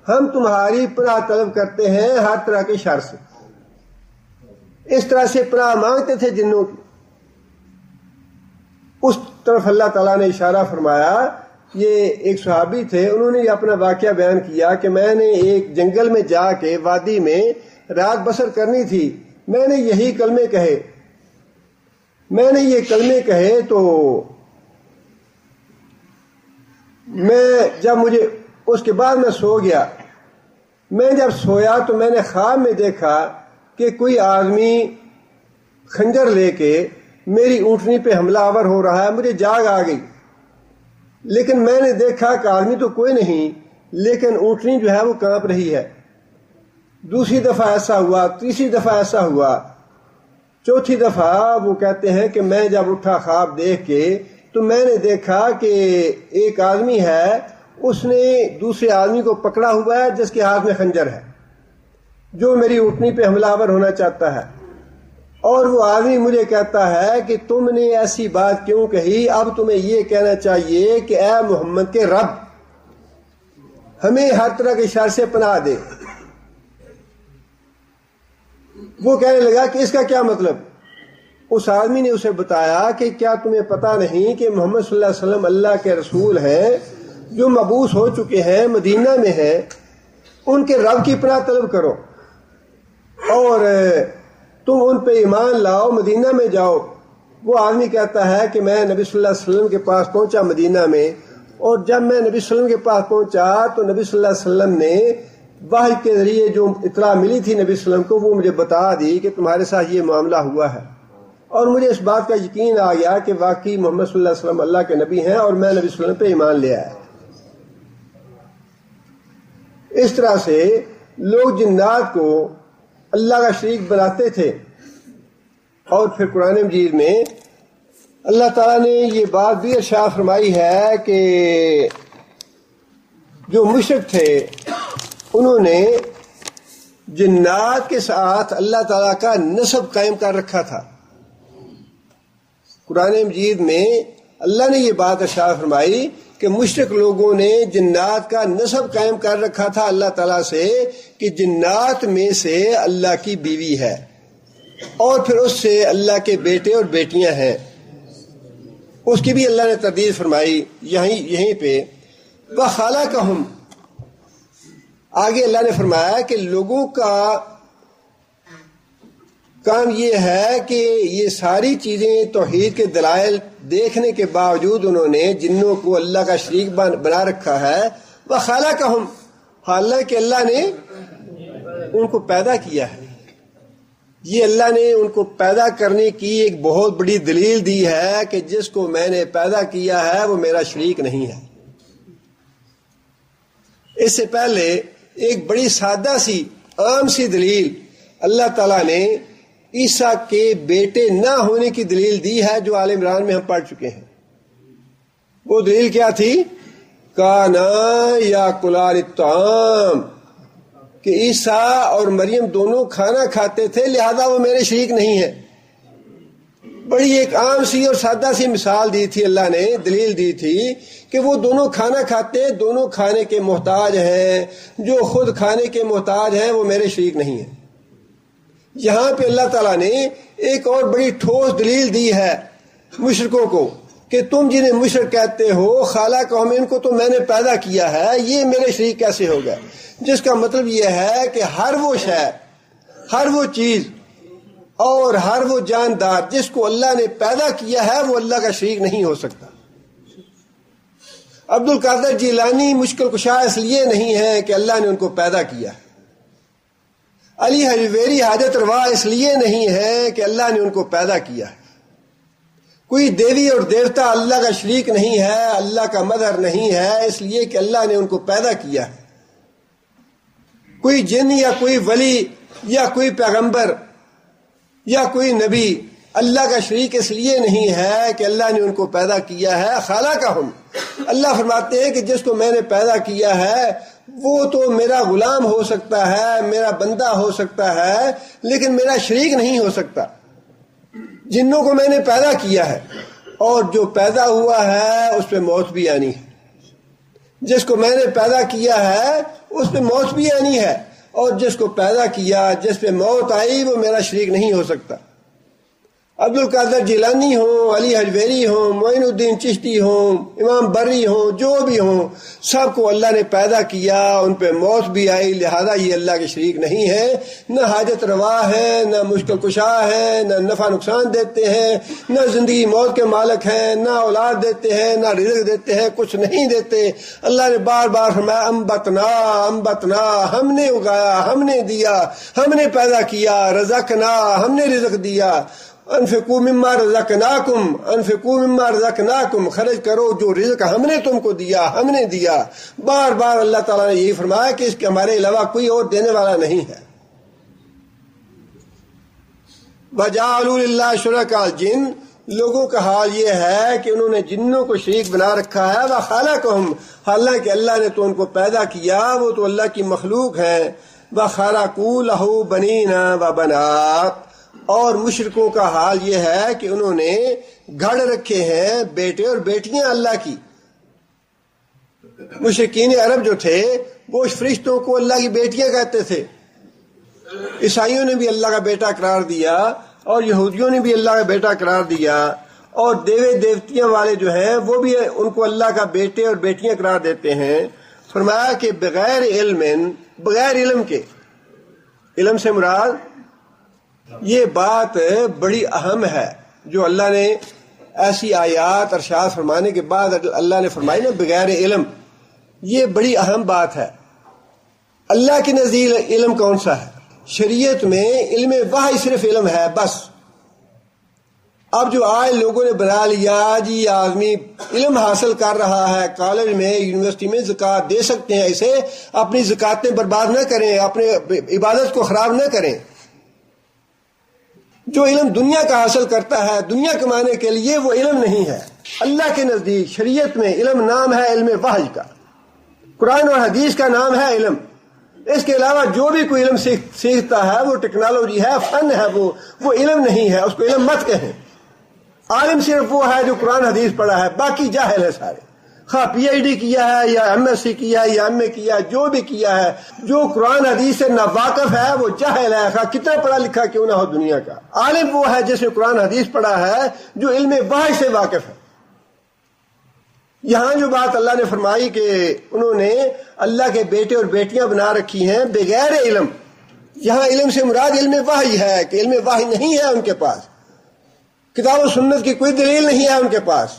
ہم تمہاری پناہ طلب کرتے ہیں ہر طرح کے شر سے. اس طرح سے پناہ مانگتے تھے جنوں کی. اس طرف اللہ تعالیٰ نے اشارہ فرمایا. یہ ایک صحابی تھے، انہوں نے یہ اپنا واقعہ بیان کیا کہ میں نے ایک جنگل میں جا کے وادی میں رات بسر کرنی تھی، میں نے یہی کلمے کہے، میں نے یہ کلمے کہے تو جب مجھے اس کے بعد میں سو گیا. میں جب سویا تو میں نے خواب میں دیکھا کہ کوئی آدمی خنجر لے کے میری اونٹنی پہ حملہ آور ہو رہا ہے. مجھے جاگ آ گئی، لیکن میں نے دیکھا کہ آدمی تو کوئی نہیں، لیکن اونٹنی جو ہے وہ کانپ رہی ہے. دوسری دفعہ ایسا ہوا، تیسری دفعہ ایسا ہوا، چوتھی دفعہ وہ کہتے ہیں کہ میں جب اٹھا خواب دیکھ کے تو میں نے دیکھا کہ ایک آدمی ہے، اس نے دوسرے آدمی کو پکڑا ہوا ہے جس کے ہاتھ میں خنجر ہے، جو میری اونٹنی پہ حملہ آور ہونا چاہتا ہے. اور وہ آدمی مجھے کہتا ہے کہ تم نے ایسی بات کیوں کہی؟ اب تمہیں یہ کہنا چاہیے کہ اے محمد کے رب، ہمیں ہر طرح کے شر سے پناہ دے. وہ کہنے لگا کہ اس کا کیا مطلب؟ اس آدمی نے اسے بتایا کہ کیا تمہیں پتہ نہیں کہ محمد صلی اللہ علیہ وسلم اللہ کے رسول ہیں جو مبعوث ہو چکے ہیں، مدینہ میں ہیں، ان کے رب کی پناہ طلب کرو اور تم ان پہ ایمان لاؤ، مدینہ میں جاؤ. وہ آدمی کہتا ہے کہ میں نبی صلی اللہ علیہ وسلم کے پاس پہنچا مدینہ میں، اور جب میں نبی صلی اللہ علیہ وسلم کے پاس پہنچا تو نبی صلی اللہ علیہ وسلم نے وحی کے ذریعے جو اطلاع ملی تھی نبی صلی اللہ علیہ وسلم کو وہ مجھے بتا دی کہ تمہارے ساتھ یہ معاملہ ہوا ہے. اور مجھے اس بات کا یقین آ گیا کہ واقعی محمد صلی اللہ علیہ وسلم اللہ کے نبی ہیں اور میں نبی صلی اللہ علیہ وسلم پہ ایمان لے آیا. اس طرح سے لوگ جنات کو اللہ کا شریک بناتے تھے. اور پھر قرآن مجید میں اللہ تعالیٰ نے یہ بات بھی ارشاد فرمائی ہے کہ جو مشرک تھے انہوں نے جنات کے ساتھ اللہ تعالیٰ کا نسب قائم کر رکھا تھا. قرآن مجید میں اللہ نے یہ بات ارشاد فرمائی کہ مشرک لوگوں نے جنات کا نسب قائم کر رکھا تھا اللہ تعالیٰ سے کہ جنات میں سے اللہ کی بیوی ہے اور پھر اس سے اللہ کے بیٹے اور بیٹیاں ہیں. اس کی بھی اللہ نے تردید فرمائی یہیں پہ وَخَلَقَهُمْ. آگے اللہ نے فرمایا کہ لوگوں کا کام یہ ہے کہ یہ ساری چیزیں توحید کے دلائل دیکھنے کے باوجود انہوں نے جنوں کو اللہ کا شریک بنا رکھا ہے. وَخَلَقَهُمْ. حالانکہ اللہ نے ان کو پیدا کیا ہے. یہ اللہ نے ان کو پیدا کرنے کی ایک بہت بڑی دلیل دی ہے کہ جس کو میں نے پیدا کیا ہے وہ میرا شریک نہیں ہے. اس سے پہلے ایک بڑی سادہ سی عام سی دلیل اللہ تعالیٰ نے عیسیٰ کے بیٹے نہ ہونے کی دلیل دی ہے جو آل عمران میں ہم پڑھ چکے ہیں. وہ دلیل کیا تھی؟ کانا یاکلان الطعام، کہ عیسیٰ اور مریم دونوں کھانا کھاتے تھے لہذا وہ میرے شریک نہیں ہیں. بڑی ایک عام سی اور سادہ سی مثال دی تھی اللہ نے، دلیل دی تھی کہ وہ دونوں کھانا کھاتے، دونوں کھانے کے محتاج ہیں. جو خود کھانے کے محتاج ہیں وہ میرے شریک نہیں ہیں. یہاں پہ اللہ تعالیٰ نے ایک اور بڑی ٹھوس دلیل دی ہے مشرکوں کو کہ تم جنہیں مشرک کہتے ہو خالقہم، ان کو تو میں نے پیدا کیا ہے، یہ میرے شریک کیسے ہو گئے؟ جس کا مطلب یہ ہے کہ ہر وہ شے، ہر وہ چیز اور ہر وہ جاندار جس کو اللہ نے پیدا کیا ہے وہ اللہ کا شریک نہیں ہو سکتا. عبد القادر جیلانی مشکل کشا اس لیے نہیں ہے کہ اللہ نے ان کو پیدا کیا ہے. علی حجویری حاجت روا اس لیے نہیں ہے کہ اللہ نے ان کو پیدا کیا ہے. کوئی دیوی اور دیوتا اللہ کا شریک نہیں ہے، اللہ کا مظہر نہیں ہے، اس لیے کہ اللہ نے ان کو پیدا کیا ہے. کوئی جن یا کوئی ولی یا کوئی پیغمبر یا کوئی نبی اللہ کا شریک اس لیے نہیں ہے کہ اللہ نے ان کو پیدا کیا ہے. خالقہم. اللہ فرماتے ہیں کہ جس کو میں نے پیدا کیا ہے وہ تو میرا غلام ہو سکتا ہے، میرا بندہ ہو سکتا ہے، لیکن میرا شریک نہیں ہو سکتا. جنوں کو میں نے پیدا کیا ہے اور جو پیدا ہوا ہے اس پہ موت بھی آنی ہے. جس کو میں نے پیدا کیا ہے اس پہ موت بھی آنی ہے، اور جس کو پیدا کیا جس پہ موت آئی وہ میرا شریک نہیں ہو سکتا. عبد القادر جیلانی ہوں، علی حجویری ہوں، معین الدین چشتی ہوں، امام بری ہوں، جو بھی ہوں، سب کو اللہ نے پیدا کیا، ان پہ موت بھی آئی، لہذا یہ اللہ کے شریک نہیں ہے. نہ حاجت روا ہے، نہ مشکل کشا ہے، نہ نفع نقصان دیتے ہیں، نہ زندگی موت کے مالک ہیں، نہ اولاد دیتے ہیں، نہ رزق دیتے ہیں، کچھ نہیں دیتے. اللہ نے بار بار فرمایا انبتنا، ہم نے اگایا، ہم نے دیا، ہم نے پیدا کیا. رزقنا، ہم نے رزق دیا. انفقوا مما رزقناکم، خرچ کرو جو رزق ہم نے تم کو دیا، ہم نے دیا. بار بار اللہ تعالیٰ نے یہی فرمایا کہ اس کے ہمارے علاوہ کوئی اور دینے والا نہیں ہے. وَجَعَلُوا لِلَّهِ شُرَكَاءَ الْجِنِّ. لوگوں کا حال یہ ہے کہ انہوں نے جنوں کو شریک بنا رکھا ہے. وَخَلَقَهُمْ. حالانکہ اللہ نے تو ان کو پیدا کیا، وہ تو اللہ کی مخلوق ہیں. وَخَلَقُوا لَهُ بَنِينَ وَبَنَاتٍ. اور مشرکوں کا حال یہ ہے کہ انہوں نے گھڑ رکھے ہیں بیٹے اور بیٹیاں اللہ کی. مشرکین عرب جو تھے وہ فرشتوں کو اللہ کی بیٹیاں کہتے تھے. عیسائیوں نے بھی اللہ کا بیٹا قرار دیا اور یہودیوں نے بھی اللہ کا بیٹا قرار دیا، اور دیوے دیوتیاں والے جو ہیں وہ بھی ان کو اللہ کا بیٹے اور بیٹیاں قرار دیتے ہیں. فرمایا کہ بغیر علم کے، علم سے مراد یہ بات بڑی اہم ہے جو اللہ نے ایسی آیات ارشاد فرمانے کے بعد اللہ نے فرمائی نا بغیر علم. یہ بڑی اہم بات ہے. اللہ کے نزدیک علم کون سا ہے؟ شریعت میں علم وحی صرف علم ہے بس. اب جو آج لوگوں نے بنا لیا جی آدمی علم حاصل کر رہا ہے، کالج میں یونیورسٹی میں زکوٰۃ دے سکتے ہیں، اسے اپنی زکوٰتیں برباد نہ کریں، اپنے عبادت کو خراب نہ کریں. جو علم دنیا کا حاصل کرتا ہے دنیا کمانے کے لیے وہ علم نہیں ہے. اللہ کے نزدیک شریعت میں علم نام ہے علم وحی کا. قرآن اور حدیث کا نام ہے علم. اس کے علاوہ جو بھی کوئی علم سیکھتا ہے وہ ٹیکنالوجی ہے، فن ہے، وہ علم نہیں ہے، اس کو علم مت کہیں. عالم صرف وہ ہے جو قرآن حدیث پڑھا ہے، باقی جاہل ہے سارے. خواہ پی ایچ ڈی کیا ہے یا ایم ایس سی کیا ہے یا ایم اے کیا ہے، جو بھی کیا ہے، جو قرآن حدیث سے ناواقف ہے وہ جاہل ہے، خواہ کتنا پڑھا لکھا کیوں نہ ہو دنیا کا. عالم وہ ہے جس نے قرآن حدیث پڑھا ہے، جو علم وحی سے واقف ہے. یہاں جو بات اللہ نے فرمائی کہ انہوں نے اللہ کے بیٹے اور بیٹیاں بنا رکھی ہیں بغیر علم، یہاں علم سے مراد علم وحی ہے کہ علم وحی نہیں ہے ان کے پاس، کتاب و سنت کی کوئی دلیل نہیں ہے ان کے پاس،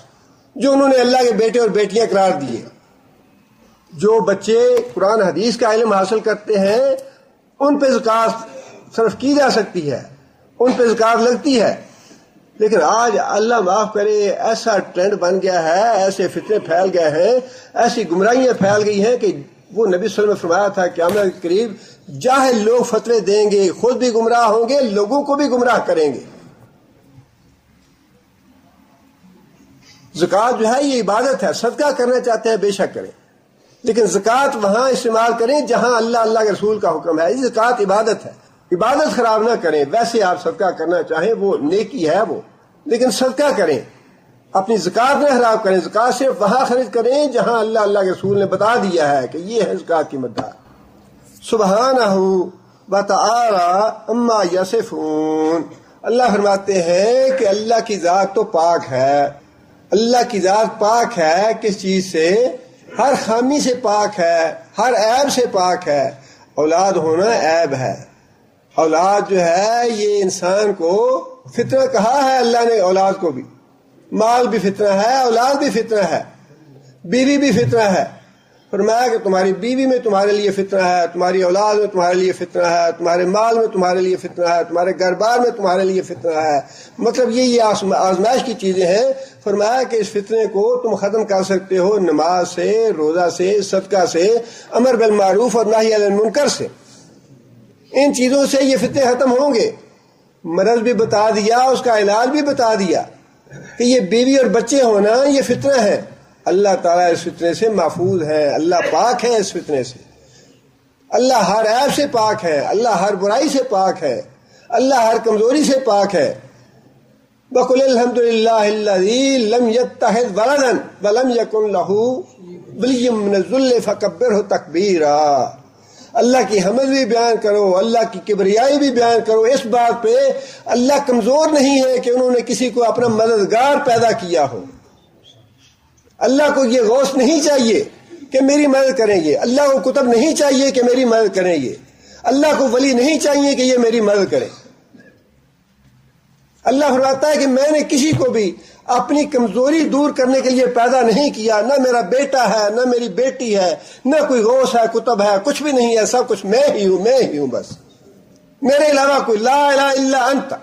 جو انہوں نے اللہ کے بیٹے اور بیٹیاں قرار دیے۔ جو بچے قرآن حدیث کا علم حاصل کرتے ہیں ان پہ زکوٰۃ صرف کی جا سکتی ہے، ان پہ زکوٰۃ لگتی ہے، لیکن آج اللہ معاف کرے ایسا ٹرینڈ بن گیا ہے، ایسے فتنے پھیل گئے ہیں، ایسی گمراہیاں پھیل گئی ہیں کہ وہ نبی صلی اللہ علیہ وسلم نے فرمایا تھا قیامت کے قریب جاہل لوگ فتوے دیں گے، خود بھی گمراہ ہوں گے، لوگوں کو بھی گمراہ کریں گے۔ زکوٰۃ جو ہے یہ عبادت ہے، صدقہ کرنا چاہتے ہیں بے شک کریں، لیکن زکوٰۃ وہاں استعمال کریں جہاں اللہ کے رسول کا حکم ہے۔ یہ زکوٰۃ عبادت ہے، عبادت خراب نہ کریں۔ ویسے آپ صدقہ کرنا چاہیں وہ نیکی ہے وہ، لیکن صدقہ کریں، اپنی زکوٰۃ نہ خراب کریں۔ زکوٰۃ صرف وہاں خرچ کریں جہاں اللہ کے رسول نے بتا دیا ہے کہ یہ ہے زکوٰۃ کی مقدار۔ سبحانہ وتعالی عما یصفون، اللہ فرماتے ہیں کہ اللہ کی ذات تو پاک ہے، اللہ کی ذات پاک ہے کس چیز سے؟ ہر خامی سے پاک ہے، ہر عیب سے پاک ہے۔ اولاد ہونا عیب ہے، اولاد جو ہے یہ انسان کو فتنہ کہا ہے اللہ نے، اولاد کو بھی، مال بھی فتنہ ہے، اولاد بھی فتنہ ہے، بیوی بھی فتنہ ہے۔ فرمایا کہ تمہاری بیوی میں تمہارے لیے فتنہ ہے، تمہاری اولاد میں تمہارے لیے فتنہ ہے، تمہارے مال میں تمہارے لیے فتنہ ہے، تمہارے گھر بار میں تمہارے لیے فتنہ ہے۔ مطلب یہ آزمائش کی چیزیں ہیں۔ فرمایا کہ اس فتنے کو تم ختم کر سکتے ہو نماز سے، روزہ سے، صدقہ سے، امر بالمعروف اور نہی عن المنکر سے۔ ان چیزوں سے یہ فتنے ختم ہوں گے۔ مرض بھی بتا دیا، اس کا علاج بھی بتا دیا کہ یہ بیوی اور بچے ہونا یہ فتنہ ہے۔ اللہ تعالیٰ اس فتنے سے محفوظ ہے، اللہ پاک ہے اس فتنے سے، اللہ ہر عیب سے پاک ہے، اللہ ہر برائی سے پاک ہے، اللہ ہر کمزوری سے پاک ہے۔ وَقُلِ الْحَمْدُ لِلَّهِ الَّذِي لَمْ يَتَّخِذْ وَلَدًا وَلَمْ يَكُنْ لَهُ وَلِيٌّ مِّنَ الذُّلِّ فَكَبِّرْهُ تَكْبِيرًا۔ اللہ کی حمد بھی بیان کرو، اللہ کی کبریائی بھی بیان کرو اس بات پہ اللہ کمزور نہیں ہے کہ انہوں نے کسی کو اپنا مددگار پیدا کیا ہو۔ اللہ کو یہ غوث نہیں چاہیے کہ میری مدد کریں گے، اللہ کو کتب نہیں چاہیے کہ میری مدد کریں گے، اللہ کو ولی نہیں چاہیے کہ یہ میری مدد کریں۔ اللہ فرماتا ہے کہ میں نے کسی کو بھی اپنی کمزوری دور کرنے کے لیے پیدا نہیں کیا، نہ میرا بیٹا ہے، نہ میری بیٹی ہے، نہ کوئی غوث ہے، کتب ہے، کچھ بھی نہیں ہے، سب کچھ میں ہی ہوں بس، میرے علاوہ کوئی، لا الہ الا انت،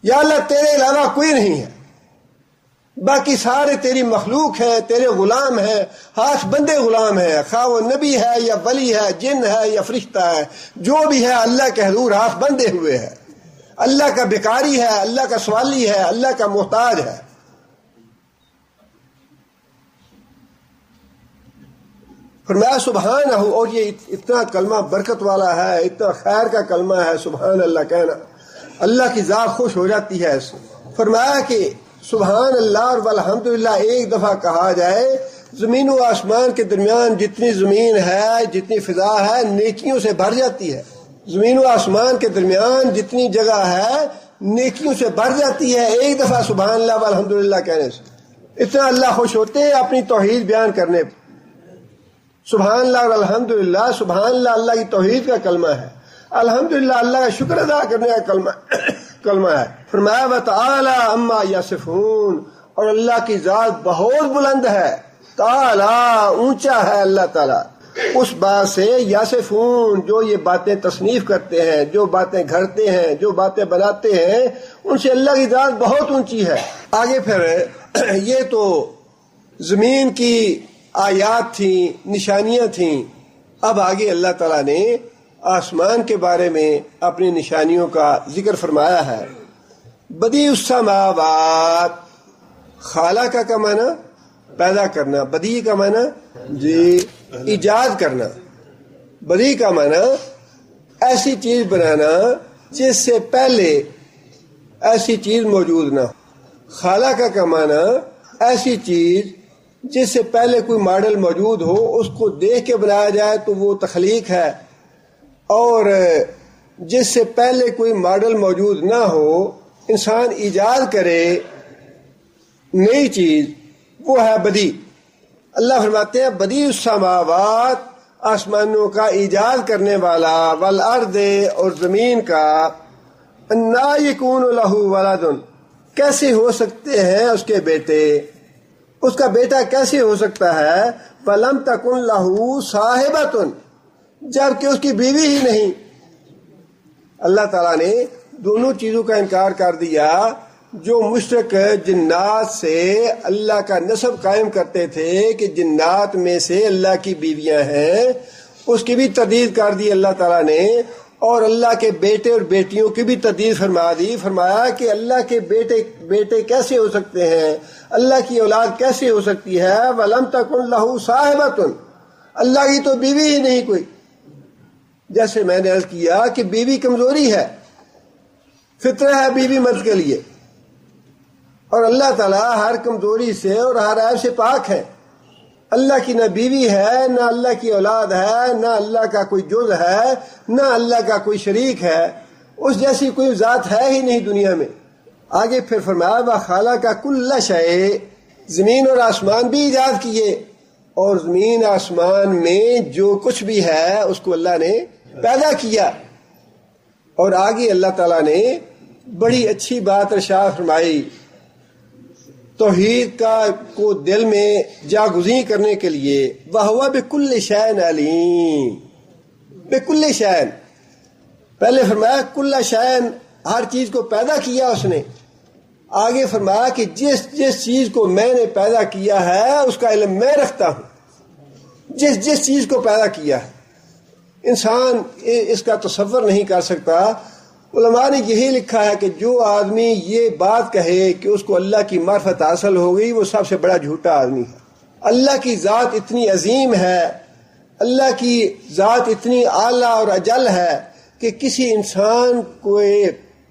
یا اللہ تیرے علاوہ کوئی نہیں ہے، باقی سارے تیری مخلوق ہیں، تیرے غلام ہیں، ہاتھ بندے غلام ہیں، خواہ وہ نبی ہے یا ولی ہے، جن ہے یا فرشتہ ہے، جو بھی ہے اللہ کے حضور ہاتھ بندے ہوئے ہے، اللہ کا بھکاری ہے، اللہ کا سوالی ہے، اللہ کا محتاج ہے۔ فرمایا سبحانہ، اور یہ اتنا کلمہ برکت والا ہے، اتنا خیر کا کلمہ ہے سبحان اللہ کہنا، اللہ کی ذات خوش ہو جاتی ہے اس سے۔ فرمایا کہ سبحان اللہ اور والحمدللہ ایک دفعہ کہا جائے، زمین و آسمان کے درمیان جتنی زمین ہے، جتنی فضا ہے، نیکیوں سے بھر جاتی ہے۔ زمین و آسمان کے درمیان جتنی جگہ ہے نیکیوں سے بھر جاتی ہے ایک دفعہ سبحان اللہ والحمدللہ کہنے سے۔ اتنا اللہ خوش ہوتے ہیں اپنی توحید بیان کرنے پر۔ سبحان اللہ اور الحمدللہ، سبحان اللہ اللہ کی توحید کا کلمہ ہے، الحمدللہ اللہ کا شکر ادا کرنے کا کلمہ ہے۔ فرمایا وتعالی عما یصفون، اور اللہ کی ذات بہت بلند ہے، تعالی اونچا ہے اللہ تعالیٰ اس بات سے، یصفون جو یہ باتیں تصنیف کرتے ہیں، جو باتیں گھڑتے ہیں، جو باتیں بناتے ہیں، ان سے اللہ کی ذات بہت اونچی ہے۔ آگے پھر یہ تو زمین کی آیات تھیں، نشانیاں تھیں، اب آگے اللہ تعالیٰ نے آسمان کے بارے میں اپنی نشانیوں کا ذکر فرمایا ہے۔ بدیع السماوات، خالق کا معنی پیدا کرنا، بدیع کا معنی جی ایجاد کرنا، بدیع کا معنی ایسی چیز بنانا جس سے پہلے ایسی چیز موجود نہ ہو، خالق کا معنی ایسی چیز جس سے پہلے کوئی ماڈل موجود ہو، اس کو دیکھ کے بنایا جائے تو وہ تخلیق ہے، اور جس سے پہلے کوئی ماڈل موجود نہ ہو، انسان ایجاد کرے نئی چیز، وہ ہے بدی. اللہ فرماتے ہیں بدی السماوات، آسمانوں کا ایجاد کرنے والا، والارض اور زمین کا، انا یکون لہ ولد، کیسے ہو سکتے ہیں اس کے بیٹے، اس کا بیٹا کیسے ہو سکتا ہے، ولم تکن لہ صاحبۃ، جبکہ اس کی بیوی ہی نہیں. اللہ تعالیٰ نے دونوں چیزوں کا انکار کر دیا. جو مشرک جنات سے اللہ کا نسب قائم کرتے تھے کہ جنات میں سے اللہ کی بیویاں ہیں، اس کی بھی تردید کر دی اللہ تعالیٰ نے، اور اللہ کے بیٹے اور بیٹیوں کی بھی تردید فرما دی. فرمایا کہ اللہ کے بیٹے کیسے ہو سکتے ہیں، اللہ کی اولاد کیسے ہو سکتی ہے. وَلَمْ تَكُنْ لَهُ صَاحِبَةٌ، اللہ کی تو بیوی ہی نہیں کوئی. جیسے میں نے عرض کیا کہ بیوی کمزوری ہے، فطرہ ہے بیوی مرد کے لیے، اور اللہ تعالیٰ ہر کمزوری سے اور ہر عیب سے پاک ہے. اللہ کی نہ بیوی ہے، نہ اللہ کی اولاد ہے، نہ اللہ کا کوئی جز ہے، نہ اللہ کا کوئی شریک ہے. اس جیسی کوئی ذات ہے ہی نہیں دنیا میں. آگے پھر فرمایا وَخَلَقَ كُلَّ شَيْءٍ، زمین اور آسمان بھی ایجاد کیے، اور زمین آسمان میں جو کچھ بھی ہے اس کو اللہ نے پیدا کیا. اور آگے اللہ تعالیٰ نے بڑی اچھی بات ارشاد فرمائی توحید کو دل میں جاگزیں کرنے کے لیے. وَهُوَ بِكُلِّ شَيْءٍ عَلِيمٌ، بِكُلِّ شَيْءٍ، پہلے فرمایا کل شیء، ہر چیز کو پیدا کیا اس نے. آگے فرمایا کہ جس چیز کو میں نے پیدا کیا ہے اس کا علم میں رکھتا ہوں. جس چیز کو پیدا کیا ہے انسان اس کا تصور نہیں کر سکتا. علماء نے یہی لکھا ہے کہ جو آدمی یہ بات کہے کہ اس کو اللہ کی معرفت حاصل ہو گئی وہ سب سے بڑا جھوٹا آدمی ہے. اللہ کی ذات اتنی عظیم ہے، اللہ کی ذات اتنی اعلیٰ اور اجل ہے کہ کسی انسان کو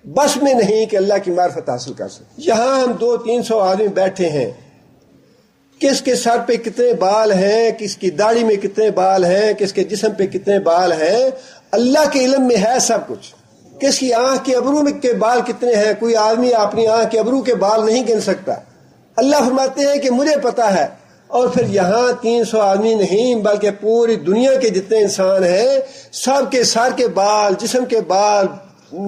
بس میں نہیں کہ اللہ کی معرفت حاصل کر سکے. یہاں ہم 200-300 آدمی بیٹھے ہیں، کس کے سر پہ کتنے بال ہیں، کس کی داڑھی میں کتنے بال ہیں، کس کے جسم پہ کتنے بال ہیں، اللہ کے علم میں ہے سب کچھ. کس کی آنکھ کے ابرو میں کے بال کتنے ہیں، کوئی آدمی اپنی آنکھ کے ابرو کے بال نہیں گن سکتا. اللہ فرماتے ہیں کہ مجھے پتا ہے. اور پھر یہاں 300 آدمی نہیں بلکہ پوری دنیا کے جتنے انسان ہیں سب کے سر کے بال، جسم کے بال،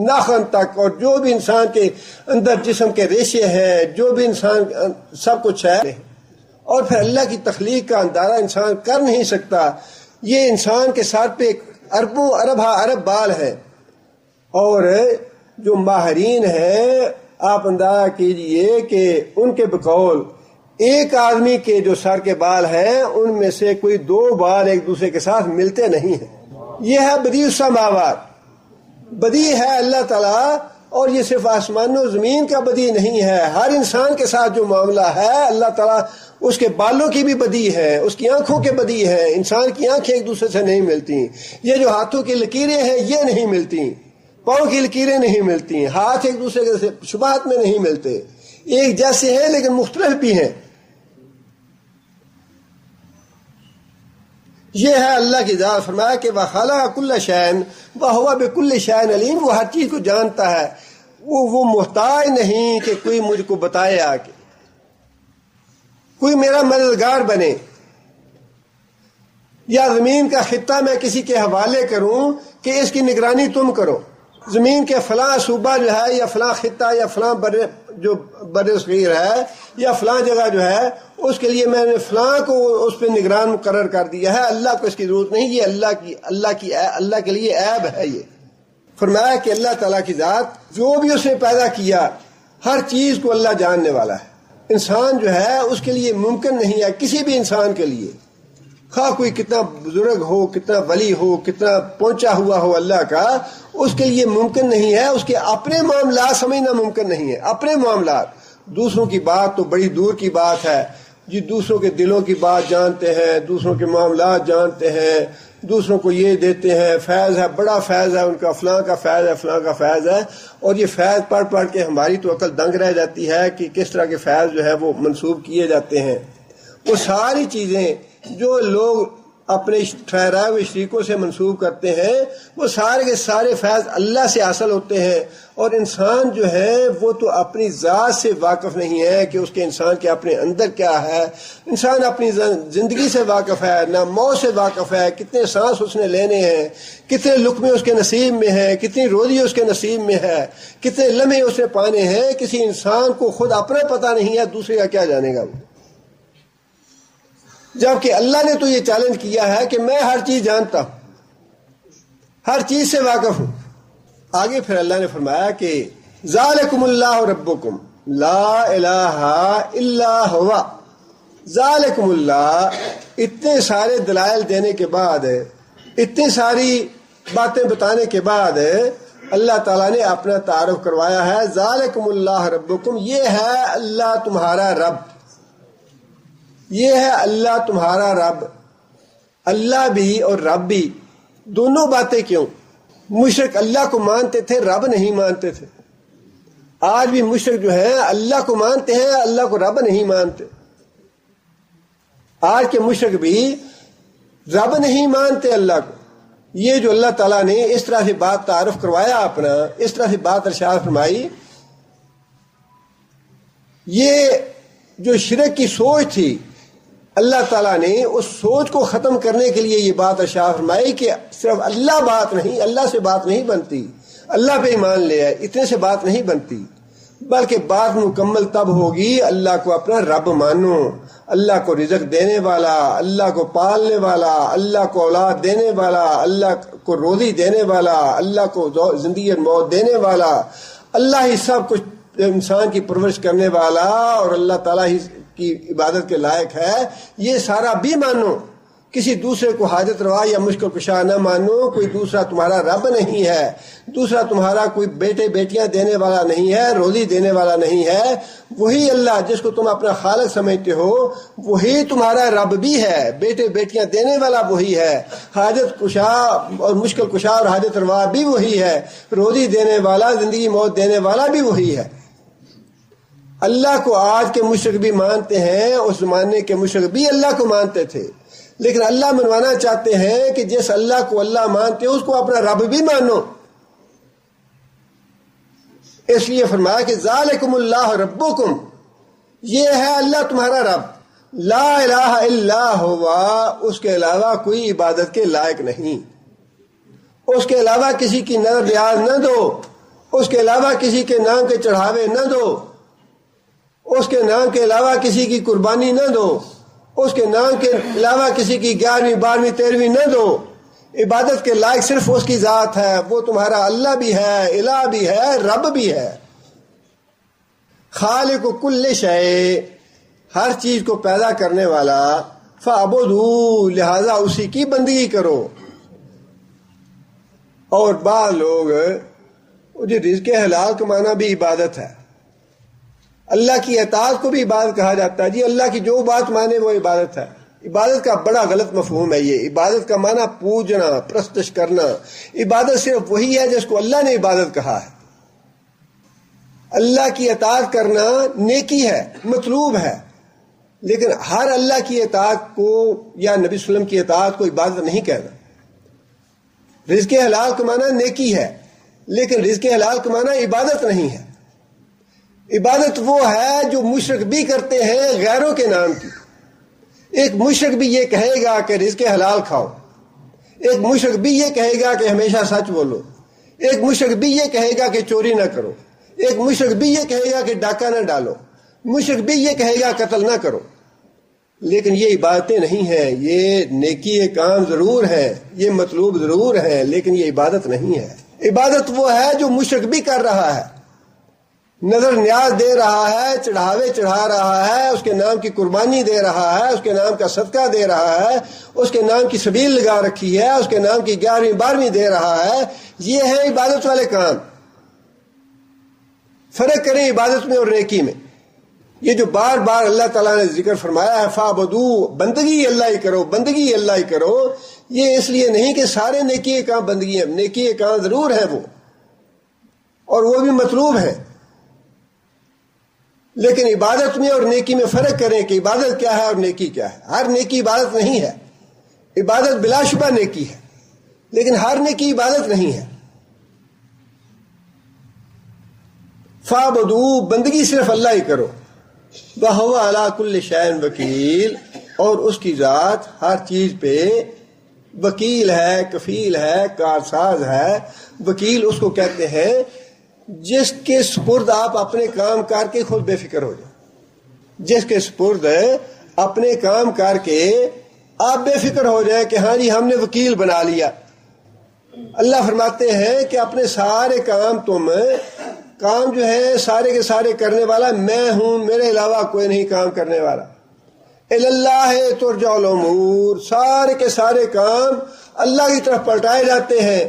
ناخن تک، اور جو بھی انسان کے اندر جسم کے ریشے ہیں، جو بھی انسان سب کچھ ہے. اور پھر اللہ کی تخلیق کا اندازہ انسان کر نہیں سکتا. یہ انسان کے سر پہ اربوں ارب بال ہیں. اور جو ماہرین ہیں آپ اندازہ کیجئے کہ ان کے بقول ایک آدمی کے جو سر کے بال ہیں ان میں سے کوئی 2 بال ایک دوسرے کے ساتھ ملتے نہیں ہیں. یہ ہے بدیع السماوات، بدیع ہے اللہ تعالیٰ. اور یہ صرف آسمان و زمین کا بدیع نہیں ہے، ہر انسان کے ساتھ جو معاملہ ہے اللہ تعالیٰ اس کے بالوں کی بھی بدیع ہے، اس کی آنکھوں کے بدیع ہے. انسان کی آنکھیں ایک دوسرے سے نہیں ملتی، یہ جو ہاتھوں کی لکیریں ہیں یہ نہیں ملتی، پاؤں کی لکیریں نہیں ملتی، ہاتھ ایک دوسرے کے شبہات میں نہیں ملتے، ایک جیسے ہیں لیکن مختلف بھی ہیں. یہ ہے اللہ کی ذات. فرمایا کہ وَخَلَقَ كُلَّ شَيْءٍ وَهُوَ بِكُلِّ شَيْءٍ عَلِيمٌ، وہ ہر چیز کو جانتا ہے، وہ محتاج نہیں کہ کوئی مجھ کو بتائے آ کے، کوئی میرا مددگار بنے، یا زمین کا خطہ میں کسی کے حوالے کروں کہ اس کی نگرانی تم کرو. زمین کے فلاں صوبہ جو ہے یا فلاں خطہ یا فلاں بر صغیر ہے یا فلاں جگہ جو ہے اس کے لیے میں نے فلاں کو اس پہ نگران مقرر کر دیا ہے. اللہ کو اس کی ضرورت نہیں، یہ اللہ کے لیے عیب ہے. یہ فرمایا کہ اللہ تعالیٰ کی ذات جو بھی اس نے پیدا کیا ہر چیز کو اللہ جاننے والا ہے. انسان جو ہے اس کے لیے ممکن نہیں ہے، کسی بھی انسان کے لیے، خواہ کوئی کتنا بزرگ ہو، کتنا ولی ہو، کتنا پہنچا ہوا ہو اللہ کا، اس کے لیے ممکن نہیں ہے. اس کے اپنے معاملات سمجھنا ممکن نہیں ہے. اپنے معاملات، دوسروں کی بات تو بڑی دور کی بات ہے. جی دوسروں کے دلوں کی بات جانتے ہیں، دوسروں کے معاملات جانتے ہیں، دوسروں کو یہ دیتے ہیں، فیض ہے، بڑا فیض ہے ان کا، فلاں کا فیض ہے، فلاں کا فیض ہے. اور یہ فیض پڑھ پڑھ کے ہماری تو عقل دنگ رہ جاتی ہے کہ کس طرح کے فیض جو ہے وہ منسوب کیے جاتے ہیں. وہ ساری چیزیں جو لوگ اپنے ٹھہرائے ہوئے شریکوں سے منسوب کرتے ہیں، وہ سارے کے سارے فیض اللہ سے حاصل ہوتے ہیں، اور انسان جو ہے وہ تو اپنی ذات سے واقف نہیں ہے کہ اس کے انسان کے اپنے اندر کیا ہے۔ انسان اپنی زندگی سے واقف ہے، نہ موت سے واقف ہے، کتنے سانس اس نے لینے ہیں، کتنے لقمے اس کے نصیب میں ہیں، کتنی روزی اس کے نصیب میں ہے، کتنے لمحے اس نے پانے ہیں۔ کسی انسان کو خود اپنا پتہ نہیں ہے، دوسرے کا کیا جانے گا وہ، جبکہ اللہ نے تو یہ چیلنج کیا ہے کہ میں ہر چیز جانتا ہوں، ہر چیز سے واقف ہوں۔ آگے پھر اللہ نے فرمایا کہ ذالکم اللہ ربکم لا الہ الا ہوا، ذالکم اللہ، اتنے سارے دلائل دینے کے بعد، اتنی ساری باتیں بتانے کے بعد اللہ تعالیٰ نے اپنا تعارف کروایا ہے۔ ذالکم اللہ ربکم، یہ ہے اللہ تمہارا رب، یہ ہے اللہ تمہارا رب۔ اللہ بھی اور رب بھی دونوں باتیں کیوں؟ مشرک اللہ کو مانتے تھے، رب نہیں مانتے تھے۔ آج بھی مشرک جو ہیں اللہ کو مانتے ہیں، اللہ کو رب نہیں مانتے۔ آج کے مشرک بھی رب نہیں مانتے اللہ کو۔ یہ جو اللہ تعالیٰ نے اس طرح سے بات تعارف کروایا اپنا، اس طرح سے بات ارشاد فرمائی، یہ جو شرک کی سوچ تھی، اللہ تعالیٰ نے اس سوچ کو ختم کرنے کے لیے یہ بات ارشاد فرمائی کہ صرف اللہ بات نہیں، اللہ سے بات نہیں بنتی، اللہ پہ ایمان لے آئے، اتنے سے بات نہیں بنتی، بلکہ بات مکمل تب ہوگی اللہ کو اپنا رب مانو، اللہ کو رزق دینے والا، اللہ کو پالنے والا، اللہ کو اولاد دینے والا، اللہ کو روزی دینے والا، اللہ کو زندگی اور موت دینے والا، اللہ ہی سب کچھ انسان کی پرورش کرنے والا، اور اللہ تعالیٰ ہی کی عبادت کے لائق ہے، یہ سارا بھی مانو۔ کسی دوسرے کو حاجت روا یا مشکل کشا نہ مانو، کوئی دوسرا تمہارا رب نہیں ہے، دوسرا تمہارا کوئی بیٹے بیٹیاں دینے والا نہیں ہے، روزی دینے والا نہیں ہے۔ وہی اللہ جس کو تم اپنا خالق سمجھتے ہو، وہی تمہارا رب بھی ہے، بیٹے بیٹیاں دینے والا وہی ہے، حاجت کشا اور مشکل کشا اور حاجت روا بھی وہی ہے، روزی دینے والا، زندگی موت دینے والا بھی وہی ہے۔ اللہ کو آج کے مشرک بھی مانتے ہیں، اس زمانے کے مشرک بھی اللہ کو مانتے تھے، لیکن اللہ منوانا چاہتے ہیں کہ جس اللہ کو اللہ مانتے ہو اس کو اپنا رب بھی مانو۔ اس لیے فرمایا کہ ذالکم اللہ ربکم، یہ ہے اللہ تمہارا رب، لا الہ الا ہوا، اس کے علاوہ کوئی عبادت کے لائق نہیں، اس کے علاوہ کسی کی نظر نیاز نہ دو، اس کے علاوہ کسی کے نام کے چڑھاوے نہ دو، اس کے نام کے علاوہ کسی کی قربانی نہ دو، اس کے نام کے علاوہ کسی کی 11ویں 12ویں 13ویں نہ دو۔ عبادت کے لائق صرف اس کی ذات ہے، وہ تمہارا اللہ بھی ہے، الہ بھی ہے، رب بھی ہے، خالق کل شے، ہر چیز کو پیدا کرنے والا، فاعبدوا، لہذا اسی کی بندگی کرو۔ اور بعض لوگ جو رزق حلال کمانا بھی عبادت ہے، اللہ کی اطاعت کو بھی عبادت کہا جاتا ہے، جی اللہ کی جو بات مانے وہ عبادت ہے۔ عبادت کا بڑا غلط مفہوم ہے یہ۔ عبادت کا معنی پوجنا، پرستش کرنا۔ عبادت صرف وہی ہے جس کو اللہ نے عبادت کہا ہے۔ اللہ کی اطاعت کرنا نیکی ہے، مطلوب ہے، لیکن ہر اللہ کی اطاعت کو یا نبی صلی اللہ علیہ وسلم کی اطاعت کو عبادت نہیں کہنا۔ رزق حلال کمانا نیکی ہے، لیکن رزق حلال کمانا عبادت نہیں ہے۔ عبادت وہ ہے جو مشرک بھی کرتے ہیں غیروں کے نام کی۔ ایک مشرک بھی یہ کہے گا کہ رزق حلال کھاؤ، ایک مشرک بھی یہ کہے گا کہ ہمیشہ سچ بولو، ایک مشرک بھی یہ کہے گا کہ چوری نہ کرو، ایک مشرک بھی یہ کہے گا کہ ڈاکہ نہ ڈالو، مشرک بھی یہ کہے گا قتل نہ کرو۔ لیکن یہ عبادتیں نہیں ہیں، یہ نیکی کام ضرور ہے، یہ مطلوب ضرور ہے، لیکن یہ عبادت نہیں ہے۔ عبادت وہ ہے جو مشرک بھی کر رہا ہے، نظر نیاز دے رہا ہے، چڑھاوے چڑھا رہا ہے، اس کے نام کی قربانی دے رہا ہے، اس کے نام کا صدقہ دے رہا ہے، اس کے نام کی سبیل لگا رکھی ہے، اس کے نام کی 11ویں 12ویں دے رہا ہے۔ یہ ہے عبادت والے کام۔ فرق کریں عبادت میں اور نیکی میں۔ یہ جو بار بار اللہ تعالیٰ نے ذکر فرمایا ہے، فَعْبُدُوا، بندگی اللہ ہی کرو، بندگی اللہ ہی کرو، یہ اس لیے نہیں کہ سارے نیکی کام بندگی ہیں، نیکی کام ضرور ہے وہ، اور وہ بھی مطلوب ہے، لیکن عبادت میں اور نیکی میں فرق کریں کہ عبادت کیا ہے اور نیکی کیا ہے۔ ہر نیکی عبادت نہیں ہے۔ عبادت بلا شبہ نیکی ہے، لیکن ہر نیکی عبادت نہیں ہے. فَاعْبُدُوا، بندگی صرف اللہ ہی کرو. وَهُوَ عَلَىٰ كُلِّ شَيْءٍ وَكِیلٌ، اور اس کی ذات ہر چیز پہ وکیل ہے، کفیل ہے، کارساز ہے. وکیل اس کو کہتے ہیں جس کے سپرد آپ اپنے کام کر کے خود بے فکر ہو جائیں. جس کے سپرد اپنے کام کر کے آپ بے فکر ہو جائیں کہ ہاں جی ہم نے وکیل بنا لیا. اللہ فرماتے ہیں کہ اپنے سارے کام جو ہے سارے کے سارے کرنے والا میں ہوں، میرے علاوہ کوئی نہیں کام کرنے والا. الی اللہ ترجع الامور، سارے کے سارے کام اللہ کی طرف پلٹائے جاتے ہیں.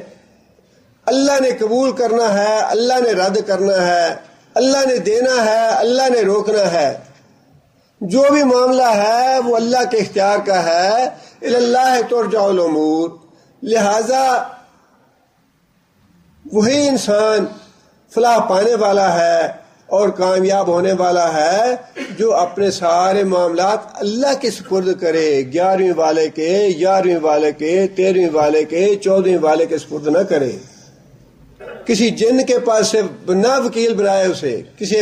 اللہ نے قبول کرنا ہے، اللہ نے رد کرنا ہے، اللہ نے دینا ہے، اللہ نے روکنا ہے. جو بھی معاملہ ہے وہ اللہ کے اختیار کا ہے. الی اللہ ترجع الامور، لہذا وہی انسان فلاح پانے والا ہے اور کامیاب ہونے والا ہے جو اپنے سارے معاملات اللہ کے سپرد کرے. 11ویں والے کے، 11ویں والے کے، 13ویں والے کے، 14ویں والے کے سپرد نہ کرے. کسی جن کے پاس سے نہ وکیل بنائے، اسے کسی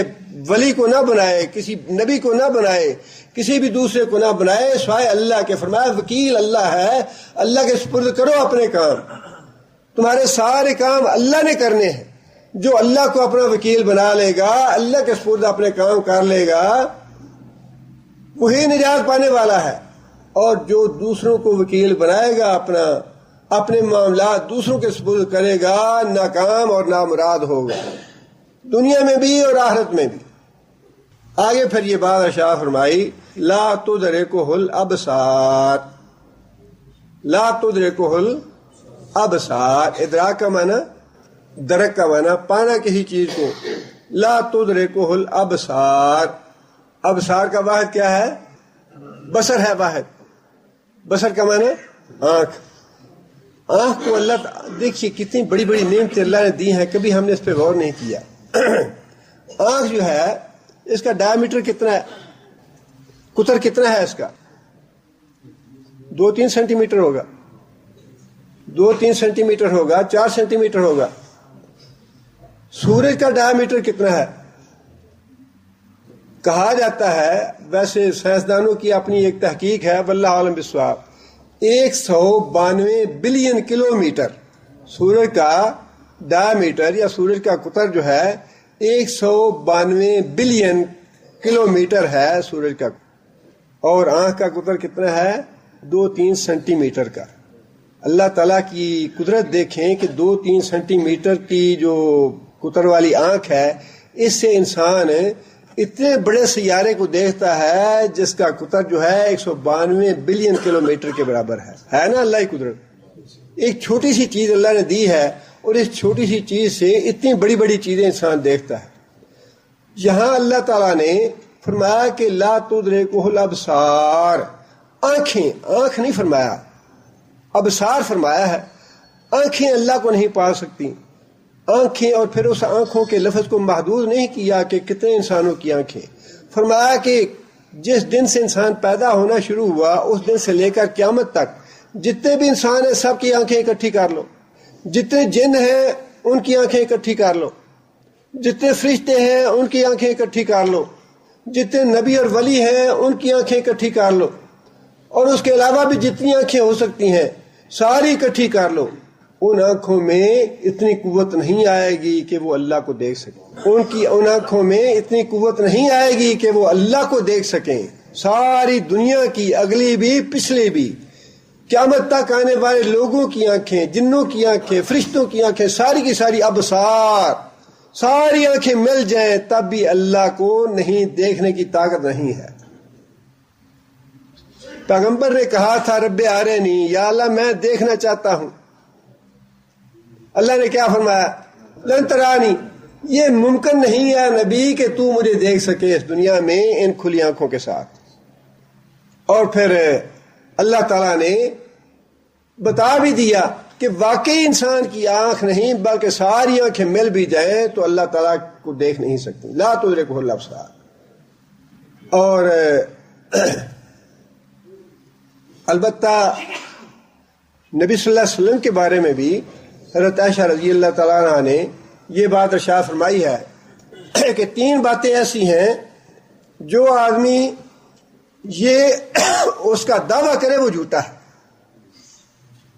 ولی کو نہ بنائے، کسی نبی کو نہ بنائے، کسی بھی دوسرے کو نہ بنائے سوائے اللہ کے. فرمایا وکیل اللہ ہے، اللہ کے سپرد کرو اپنے کام. تمہارے سارے کام اللہ نے کرنے ہیں. جو اللہ کو اپنا وکیل بنا لے گا، اللہ کے سپرد اپنے کام کر لے گا، وہی نجات پانے والا ہے. اور جو دوسروں کو وکیل بنائے گا، اپنے معاملات دوسروں کے سپرد کرے گا، ناکام اور نامراد ہوگا، دنیا میں بھی اور آخرت میں بھی. آگے پھر یہ بات ارشاد فرمائی، لا تدرکہ الابصار. لا تدرکہ الابصار، ادراک کا معنی درک کا معنی پانا کسی چیز کو. لا تدرکہ الابصار، ابصار کا واحد کیا ہے؟ بصر ہے واحد. بصر کا معنی آنکھ. آنکھ کو اللہ دیکھیے کتنی بڑی بڑی نعمتیں اللہ نے دی ہیں، کبھی ہم نے اس پہ غور نہیں کیا. آنکھ جو ہے اس کا ڈائیمیٹر کتنا ہے، قطر کتنا ہے اس کا؟ 2-3 سینٹی میٹر ہوگا، 2-3 سینٹی میٹر ہوگا، 4 سینٹی میٹر ہوگا. سورج کا ڈائیمیٹر کتنا ہے؟ کہا جاتا ہے، ویسے سائنسدانوں کی اپنی ایک تحقیق ہے، واللہ عالم بالصواب، 192 بلین کلومیٹر سورج کا ڈائیمیٹر یا سورج کا قطر جو ہے 192 بلین کلومیٹر ہے سورج کا. اور آنکھ کا قطر کتنا ہے؟ 2-3 سینٹی میٹر کا. اللہ تعالیٰ کی قدرت دیکھیں کہ 2-3 سینٹی میٹر کی جو قطر والی آنکھ ہے، اس سے انسان اتنے بڑے سیارے کو دیکھتا ہے جس کا قطر جو ہے 192 بلین کلومیٹر کے برابر ہے نا اللہ کی قدرت. ایک چھوٹی سی چیز اللہ نے دی ہے اور اس چھوٹی سی چیز سے اتنی بڑی بڑی چیزیں انسان دیکھتا ہے. یہاں اللہ تعالیٰ نے فرمایا کہ لا تدرکہ الابصار، آنکھ نہیں فرمایا، ابصار فرمایا ہے. آنکھیں اللہ کو نہیں پا سکتی. آنکھیں، اور پھر اس آنکھوں کے لفظ کو محدود نہیں کیا کہ کتنے انسانوں کی آنکھیں. فرمایا کہ جس دن سے انسان پیدا ہونا شروع ہوا اس دن سے لے کر قیامت تک جتنے بھی انسان ہیں سب کی آنکھیں اکٹھی کر لو. جتنے جن ہیں ان کی آنکھیں اکٹھی کر لو. جتنے فرشتے ہیں ان کی آنکھیں اکٹھی کر لو. جتنے نبی اور ولی ہیں ان کی آنکھیں اکٹھی کر لو. اور اس کے علاوہ بھی جتنی آنکھیں ہو سکتی ہیں ساری اکٹھی کر لو. ان آنکھوں میں اتنی قوت نہیں آئے گی کہ وہ اللہ کو دیکھ سکیں. ان آنکھوں میں اتنی قوت نہیں آئے گی کہ وہ اللہ کو دیکھ سکیں. ساری دنیا کی، اگلی بھی پچھلی بھی، قیامت تک آنے والے لوگوں کی آنکھیں، جنوں کی آنکھیں، فرشتوں کی آنکھیں، ساری کی ساری ابصار، ساری آنکھیں مل جائیں تب بھی اللہ کو نہیں دیکھنے کی طاقت نہیں ہے. پیغمبر نے کہا تھا رب ارنی، یا اللہ میں دیکھنا چاہتا ہوں. اللہ نے کیا فرمایا؟ لن ترانی، یہ ممکن نہیں ہے نبی کہ تو مجھے دیکھ سکے اس دنیا میں ان کھلی آنکھوں کے ساتھ. اور پھر اللہ تعالیٰ نے بتا بھی دیا کہ واقعی انسان کی آنکھ نہیں بلکہ ساری آنکھیں مل بھی جائیں تو اللہ تعالیٰ کو دیکھ نہیں سکتی. لا تدرکہ الابصار. اور البتہ نبی صلی اللہ علیہ وسلم کے بارے میں بھی حضرت عائشہ رضی اللہ تعالیٰ عنہ نے یہ بات ارشاد فرمائی ہے کہ 3 باتیں ایسی ہیں جو آدمی یہ اس کا دعویٰ کرے وہ جھوٹا ہے۔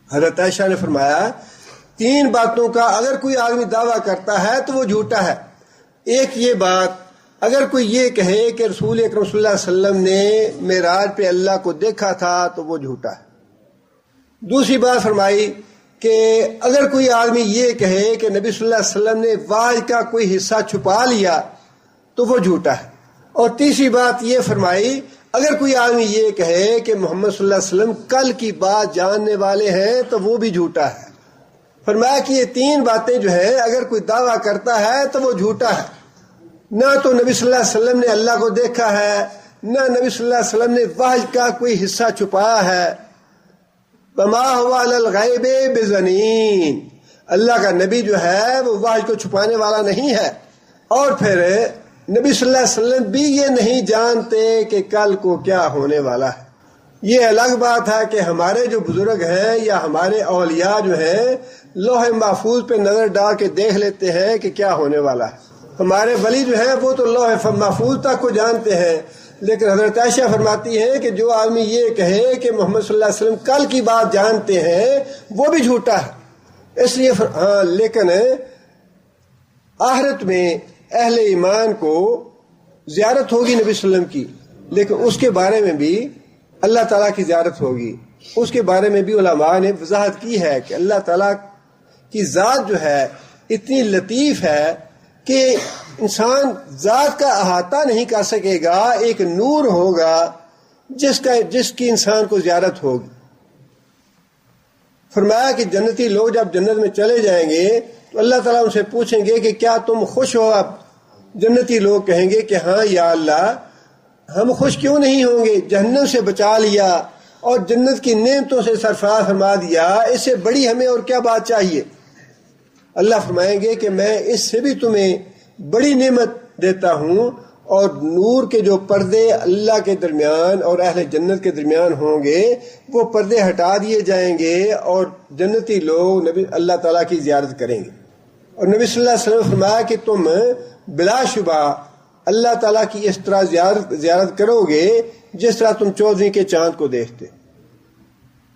حضرت عائشہ نے فرمایا 3 باتوں کا اگر کوئی آدمی دعویٰ کرتا ہے تو وہ جھوٹا ہے۔ ایک یہ بات، اگر کوئی یہ کہے کہ رسول اکرم صلی اللہ علیہ وسلم نے معراج پہ اللہ کو دیکھا تھا تو وہ جھوٹا ہے۔ دوسری بات فرمائی کہ اگر کوئی آدمی یہ کہے کہ نبی صلی اللہ علیہ وسلم نے وحی کا کوئی حصہ چھپا لیا تو وہ جھوٹا ہے۔ اور تیسری بات یہ فرمائی، اگر کوئی آدمی یہ کہے کہ محمد صلی اللہ علیہ وسلم کل کی بات جاننے والے ہیں تو وہ بھی جھوٹا ہے۔ فرمایا کہ یہ 3 باتیں جو ہیں اگر کوئی دعویٰ کرتا ہے تو وہ جھوٹا ہے۔ نہ تو نبی صلی اللہ علیہ وسلم نے اللہ کو دیکھا ہے، نہ نبی صلی اللہ علیہ وسلم نے وحی کا کوئی حصہ چھپایا ہے۔ وما هو علی الغیب بضنین، اللہ کا نبی جو ہے وہ وحی کو چھپانے والا نہیں ہے۔ اور پھر نبی صلی اللہ علیہ وسلم بھی یہ نہیں جانتے کہ کل کو کیا ہونے والا ہے۔ یہ الگ بات ہے کہ ہمارے جو بزرگ ہیں یا ہمارے اولیاء جو ہیں لوح محفوظ پہ نظر ڈال کے دیکھ لیتے ہیں کہ کیا ہونے والا ہے۔ ہمارے ولی جو ہیں وہ تو لوح محفوظ تک کو جانتے ہیں، لیکن حضرت عائشہ فرماتی ہیں کہ جو آدمی یہ کہے کہ محمد صلی اللہ علیہ وسلم کل کی بات جانتے ہیں وہ بھی جھوٹا ہے۔ اس لیے لیکن آخرت میں اہل ایمان کو زیارت ہوگی نبی صلی اللہ علیہ وسلم کی، لیکن اس کے بارے میں بھی اللہ تعالیٰ کی زیارت ہوگی۔ اس کے بارے میں بھی علماء نے وضاحت کی ہے کہ اللہ تعالیٰ کی ذات جو ہے اتنی لطیف ہے کہ انسان ذات کا احاطہ نہیں کر سکے گا، ایک نور ہوگا جس کی انسان کو زیارت ہوگی۔ فرمایا کہ جنتی لوگ جب جنت میں چلے جائیں گے تو اللہ تعالیٰ ان سے پوچھیں گے کہ کیا تم خوش ہو؟ اب جنتی لوگ کہیں گے کہ ہاں یا اللہ، ہم خوش کیوں نہیں ہوں گے؟ جہنم سے بچا لیا اور جنت کی نعمتوں سے سرفراز فرما دیا، اس سے بڑی ہمیں اور کیا بات چاہیے؟ اللہ فرمائیں گے کہ میں اس سے بھی تمہیں بڑی نعمت دیتا ہوں، اور نور کے جو پردے اللہ کے درمیان اور اہل جنت کے درمیان ہوں گے وہ پردے ہٹا دیے جائیں گے اور جنتی لوگ اللہ تعالیٰ کی زیارت کریں گے۔ اور نبی صلی اللہ علیہ وسلم فرمایا کہ تم بلا شبہ اللہ تعالیٰ کی اس طرح زیارت کرو گے جس طرح تم 14ویں کے چاند کو دیکھتے۔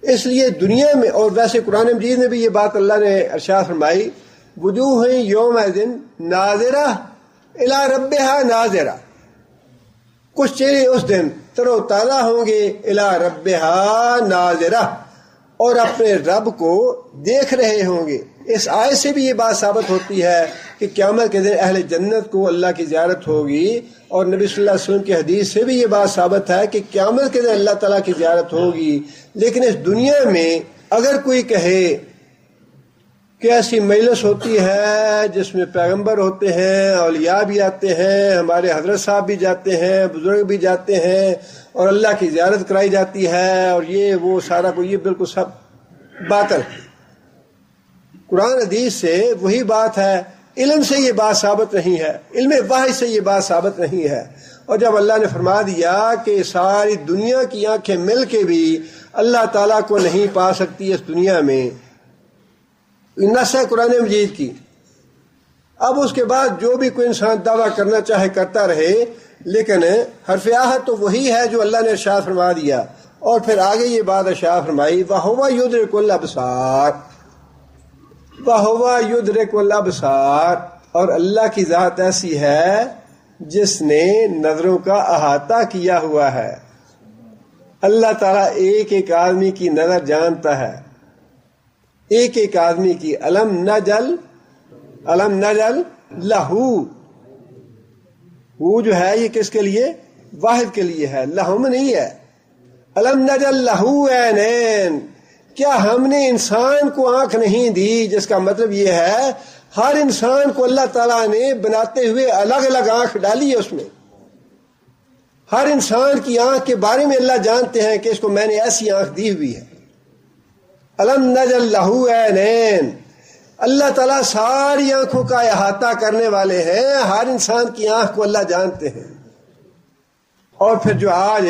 اس لیے دنیا میں، اور ویسے قرآن مجید میں بھی یہ بات اللہ نے ارشاد فرمائی، وجوہ یومئذ ناظرہ الی ربہا ناظرہ، کچھ چہرے اس دن تر و تازہ ہوں گے، الی ربہا ناظرہ، اور اپنے رب کو دیکھ رہے ہوں گے۔ اس آیت سے بھی یہ بات ثابت ہوتی ہے کہ قیامت کے دن اہل جنت کو اللہ کی زیارت ہوگی، اور نبی صلی اللہ علیہ وسلم کی حدیث سے بھی یہ بات ثابت ہے کہ قیامت کے دن اللہ تعالیٰ کی زیارت ہوگی۔ لیکن اس دنیا میں اگر کوئی کہے کہ ایسی مجلس ہوتی ہے جس میں پیغمبر ہوتے ہیں، اولیاء بھی آتے ہیں، ہمارے حضرت صاحب بھی جاتے ہیں، بزرگ بھی جاتے ہیں، اور اللہ کی زیارت کرائی جاتی ہے، اور یہ وہ سارا کو، یہ بالکل سب باطل ہے۔ قرآن حدیث سے وہی بات ہے، علم سے یہ بات ثابت نہیں ہے، علم وحی سے یہ بات ثابت نہیں ہے۔ اور جب اللہ نے فرما دیا کہ ساری دنیا کی آنکھیں مل کے بھی اللہ تعالیٰ کو نہیں پا سکتی اس دنیا میں، نص ہے قرآن مجید کی، اب اس کے بعد جو بھی کوئی انسان دعویٰ کرنا چاہے کرتا رہے، لیکن حرف آہت تو وہی ہے جو اللہ نے ارشاد فرما دیا۔ اور پھر آگے یہ بات ارشاد فرمائی، وَهُوَ يُدْرِكُ الْأَبْصَارَ، وَهُوَ يُدْرِكُ الْأَبْصَارَ، اور اللہ کی ذات ایسی ہے جس نے نظروں کا احاطہ کیا ہوا ہے۔ اللہ تعالیٰ ایک ایک آدمی کی نظر جانتا ہے، ایک ایک آدمی کی۔ الم نجل لہو، وہ جو ہے یہ کس کے لیے؟ واحد کے لیے ہے، لہم نہیں ہے۔ الم نجل لہو عینین، کیا ہم نے انسان کو آنکھ نہیں دی؟ جس کا مطلب یہ ہے ہر انسان کو اللہ تعالیٰ نے بناتے ہوئے الگ الگ آنکھ ڈالی ہے، اس میں ہر انسان کی آنکھ کے بارے میں اللہ جانتے ہیں کہ اس کو میں نے ایسی آنکھ دی ہوئی ہے۔ الم نجل لہو عینین، اللہ تعالیٰ ساری آنکھوں کا احاطہ کرنے والے ہیں، ہر انسان کی آنکھ کو اللہ جانتے ہیں۔ اور پھر جو آج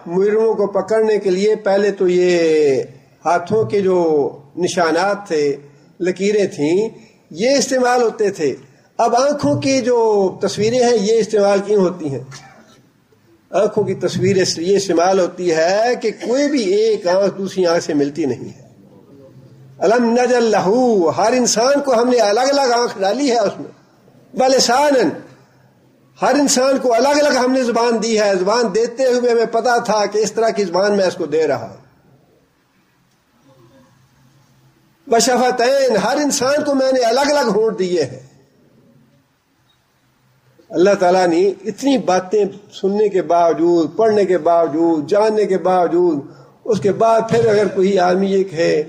مجرموں کو پکڑنے کے لیے پہلے تو یہ ہاتھوں کے جو نشانات تھے، لکیریں تھیں، یہ استعمال ہوتے تھے۔ اب آنکھوں کی جو تصویریں ہیں یہ استعمال کیوں ہوتی ہیں؟ آنکھوں کی تصویر اس لیے استعمال ہوتی ہے کہ کوئی بھی ایک آنکھ دوسری آنکھ سے ملتی نہیں ہے۔ الم نجعل لہ، ہر انسان کو ہم نے الگ الگ آنکھ ڈالی ہے اس میں، بلسانن، ہر انسان کو الگ الگ ہم نے زبان دی ہے۔ زبان دیتے ہوئے ہمیں پتا تھا کہ اس طرح کی زبان میں اس کو دے رہا ہوں۔ وشفتین، ہر انسان کو میں نے الگ الگ ہونٹ دیے ہیں۔ اللہ تعالیٰ نے اتنی باتیں سننے کے باوجود، پڑھنے کے باوجود، جاننے کے باوجود، اس کے بعد پھر اگر کوئی آدمی یہ کہے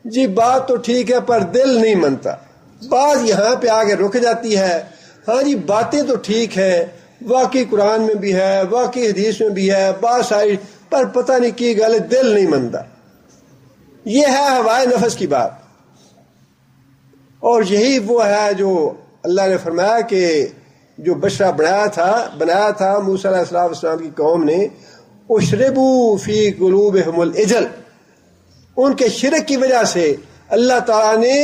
جی بات تو ٹھیک ہے پر دل نہیں مانتا، بات یہاں پہ آگے رک جاتی ہے۔ ہاں جی باتیں تو ٹھیک ہے، واقعی قرآن میں بھی ہے، واقعی حدیث میں بھی ہے، بات ساری، پر پتہ نہیں کی گل دل نہیں مانتا۔ یہ ہے ہوائے نفس کی بات، اور یہی وہ ہے جو اللہ نے فرمایا کہ جو بشرا بنایا تھا موسیٰ علیہ السلام کی قوم نے، اشربوا فی قلوبہم العجل، ان کے شرک کی وجہ سے اللہ تعالیٰ نے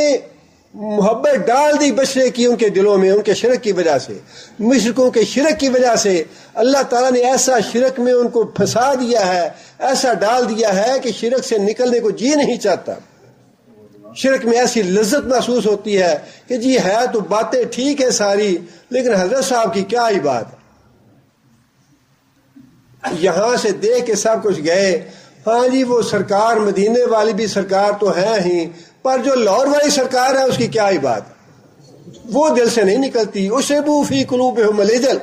محبت ڈال دی بشرے کی ان کے دلوں میں، ان کے شرک کی وجہ سے، مشرکوں کے شرک کی وجہ سے اللہ تعالیٰ نے ایسا شرک میں ان کو پھنسا دیا ہے، ایسا ڈال دیا ہے کہ شرک سے نکلنے کو جی نہیں چاہتا۔ شرک میں ایسی لذت محسوس ہوتی ہے کہ جی ہے تو باتیں ٹھیک ہے ساری، لیکن حضرت صاحب کی کیا ہی بات، یہاں سے دیکھ کے سب کچھ گئے، ہاں جی وہ سرکار مدینے والی بھی سرکار تو ہے ہی، پر جو لاہور والی سرکار ہے اس کی کیا ہی بات، وہ دل سے نہیں نکلتی۔ اشربوا فی قلوبہم العجل،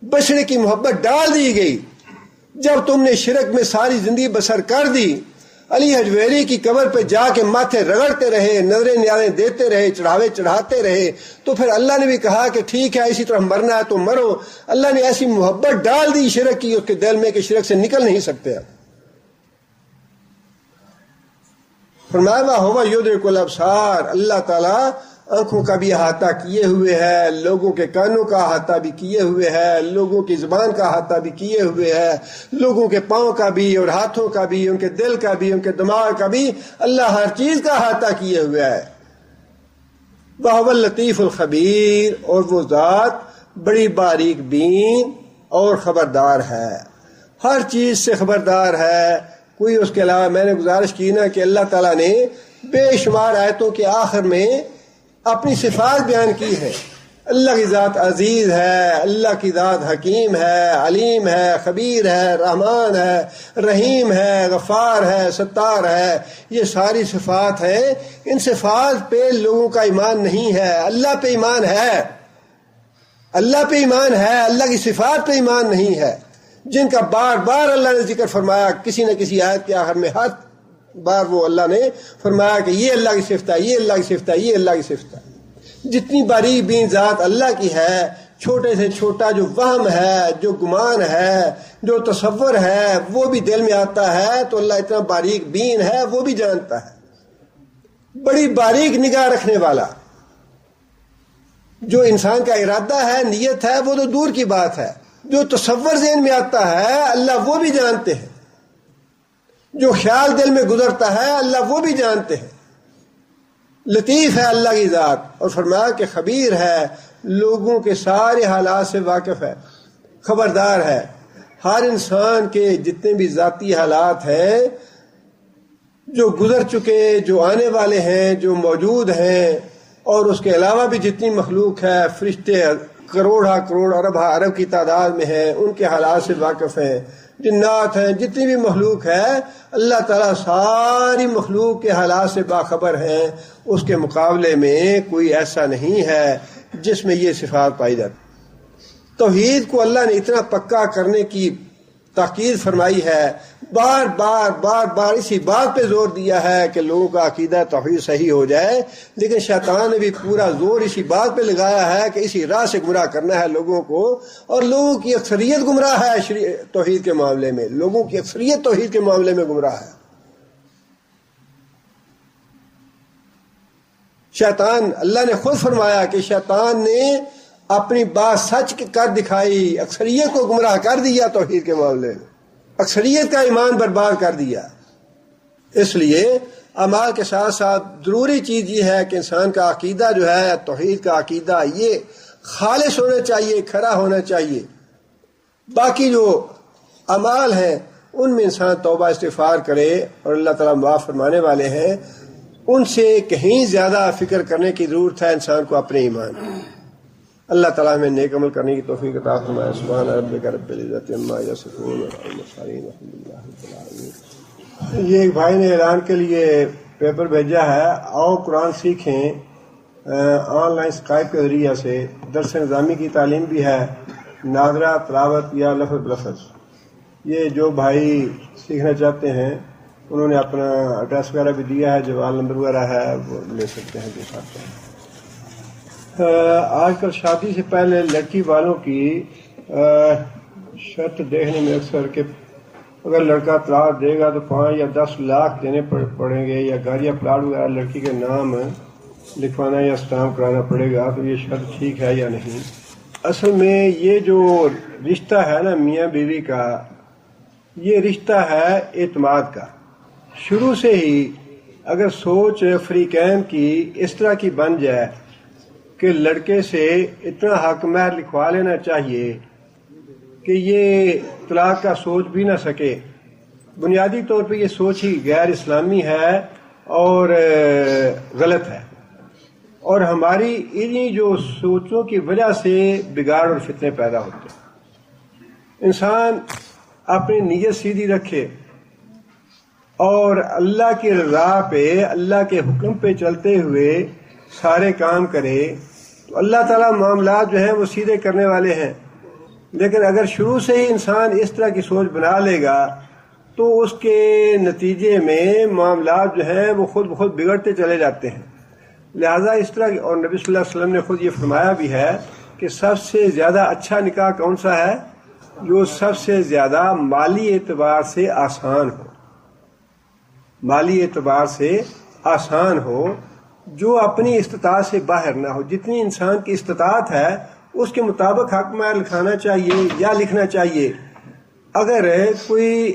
بشرے کی محبت ڈال دی گئی۔ جب تم نے شرک میں ساری زندگی بسر کر دی، علی حجویری کی قبر پہ جا کے ماتھے رگڑتے رہے، نظریں نیالیں دیتے رہے، چڑھاوے چڑھاتے رہے، تو پھر اللہ نے بھی کہا کہ ٹھیک ہے اسی طرح مرنا ہے تو مرو۔ اللہ نے ایسی محبت ڈال دی شرک کی اس کے دل میں کہ شرک سے نکل نہیں سکتے۔ فرمایا وَهُوَ يُدْرِكُ الْأَبْصَارَ، اللہ تعالیٰ آنکھوں کا بھی احاطہ کیے ہوئے ہے، لوگوں کے کانوں کا احاطہ بھی کیے ہوئے ہے، لوگوں کی زبان کا احاطہ بھی کیے ہوئے ہے، لوگوں کے پاؤں کا بھی اور ہاتھوں کا بھی، ان کے دل کا بھی، ان کے دماغ کا بھی، اللہ ہر چیز کا احاطہ کیے ہوئے ہے۔ وَهُوَ اللَّطِيفُ الْخَبِيرُ، اور وہ ذات بڑی باریک بین اور خبردار ہے، ہر چیز سے خبردار ہے۔ کوئی اس کے علاوہ، میں نے گزارش کی نا کہ اللہ تعالیٰ نے بے شمار آیتوں کے آخر میں اپنی صفات بیان کی ہے۔ اللہ کی ذات عزیز ہے، اللہ کی ذات حکیم ہے، علیم ہے، خبیر ہے، رحمان ہے، رحیم ہے، غفار ہے، ستار ہے، یہ ساری صفات ہیں۔ ان صفات پہ لوگوں کا ایمان نہیں ہے، اللہ پہ ایمان ہے، اللہ پہ ایمان ہے، اللہ کی صفات پہ ایمان نہیں ہے، جن کا بار بار اللہ نے ذکر فرمایا کسی نہ کسی آیت کے آخر میں، ہر بار وہ اللہ نے فرمایا کہ یہ اللہ کی صفت ہے، یہ اللہ کی صفت ہے، یہ اللہ کی صفت ہے۔ جتنی باریک بین ذات اللہ کی ہے، چھوٹے سے چھوٹا جو وہم ہے، جو گمان ہے، جو تصور ہے، وہ بھی دل میں آتا ہے تو اللہ اتنا باریک بین ہے، وہ بھی جانتا ہے، بڑی باریک نگاہ رکھنے والا۔ جو انسان کا ارادہ ہے، نیت ہے، وہ تو دور کی بات ہے، جو تصور ذہن میں آتا ہے اللہ وہ بھی جانتے ہیں، جو خیال دل میں گزرتا ہے اللہ وہ بھی جانتے ہیں۔ لطیف ہے اللہ کی ذات، اور فرمایا کہ خبیر ہے، لوگوں کے سارے حالات سے واقف ہے، خبردار ہے۔ ہر انسان کے جتنے بھی ذاتی حالات ہیں، جو گزر چکے، جو آنے والے ہیں، جو موجود ہیں، اور اس کے علاوہ بھی جتنی مخلوق ہے، فرشتے کروڑ ارب ارب کی تعداد میں ہیں، ان کے حالات سے واقف ہیں، جنات ہیں، جتنی بھی مخلوق ہے، اللہ تعالیٰ ساری مخلوق کے حالات سے باخبر ہیں۔ اس کے مقابلے میں کوئی ایسا نہیں ہے جس میں یہ صفات پائی جاتی۔ توحید کو اللہ نے اتنا پکا کرنے کی تاکید فرمائی ہے، بار بار اسی بات پہ زور دیا ہے کہ لوگوں کا عقیدہ توحید صحیح ہو جائے، لیکن شیطان نے بھی پورا زور اسی بات پہ لگایا ہے کہ اسی راہ سے گمراہ کرنا ہے لوگوں کو، اور لوگوں کی اکثریت گمراہ ہے توحید کے معاملے میں، لوگوں کی اکثریت توحید کے معاملے میں گمراہ ہے۔ شیطان، اللہ نے خود فرمایا کہ شیطان نے اپنی بات سچ کر دکھائی، اکثریت کو گمراہ کر دیا توحید کے معاملے میں، اکثریت کا ایمان برباد کر دیا۔ اس لیے اعمال کے ساتھ ساتھ ضروری چیز یہ ہے کہ انسان کا عقیدہ جو ہے، توحید کا عقیدہ، یہ خالص ہونا چاہیے، کھرا ہونا چاہیے۔ باقی جو اعمال ہیں ان میں انسان توبہ استغفار کرے، اور اللہ تعالیٰ معاف فرمانے والے ہیں، ان سے کہیں زیادہ فکر کرنے کی ضرورت ہے انسان کو اپنے ایمان۔ اللہ تعالیٰ ہمیں نیک عمل کرنے کی توفیق عطا فرمائے۔ سبحان ربک رب العزت عما یصفون والمرسلین الحمد للہ رب العالمین۔ یہ ایک بھائی نے اعلان کے لیے پیپر بھیجا ہے، آؤ قرآن سیکھیں، آن لائن اسکائپ کے ذریعہ سے درس نظامی کی تعلیم بھی ہے، ناظرہ، تلاوت یا لفظ بلفظ۔ یہ جو بھائی سیکھنا چاہتے ہیں انہوں نے اپنا ایڈریس وغیرہ بھی دیا ہے، جوال نمبر وغیرہ ہے، وہ لے سکتے ہیں جو چاہتے ہیں۔ آج کل شادی سے پہلے لڑکی والوں کی شرط دیکھنے میں اکثر کہ اگر لڑکا طلاق دے گا تو 5 یا 10 لاکھ دینے پڑیں گے، یا گاڑی یا پلاٹ وغیرہ لڑکی کے نام لکھوانا یا اسٹامپ کرانا پڑے گا، تو یہ شرط ٹھیک ہے یا نہیں؟ اصل میں یہ جو رشتہ ہے نا میاں بیوی کا، یہ رشتہ ہے اعتماد کا۔ شروع سے ہی اگر سوچ فریقین کی اس طرح کی بن جائے کہ لڑکے سے اتنا حق مہر لکھوا لینا چاہیے کہ یہ طلاق کا سوچ بھی نہ سکے، بنیادی طور پہ یہ سوچ ہی غیر اسلامی ہے اور غلط ہے، اور ہماری انہی جو سوچوں کی وجہ سے بگاڑ اور فتنے پیدا ہوتے ہیں۔ انسان اپنی نیت سیدھی رکھے اور اللہ کی رضا پہ، اللہ کے حکم پہ چلتے ہوئے سارے کام کرے تو اللہ تعالیٰ معاملات جو ہیں وہ سیدھے کرنے والے ہیں۔ لیکن اگر شروع سے ہی انسان اس طرح کی سوچ بنا لے گا تو اس کے نتیجے میں معاملات جو ہیں وہ خود بخود بگڑتے چلے جاتے ہیں۔ لہذا اس طرح کی، اور نبی صلی اللہ علیہ وسلم نے خود یہ فرمایا بھی ہے کہ سب سے زیادہ اچھا نکاح کون سا ہے؟ جو سب سے زیادہ مالی اعتبار سے آسان ہو، مالی اعتبار سے آسان ہو، جو اپنی استطاعت سے باہر نہ ہو۔ جتنی انسان کی استطاعت ہے اس کے مطابق حق مہر لکھانا چاہیے یا لکھنا چاہیے۔ اگر کوئی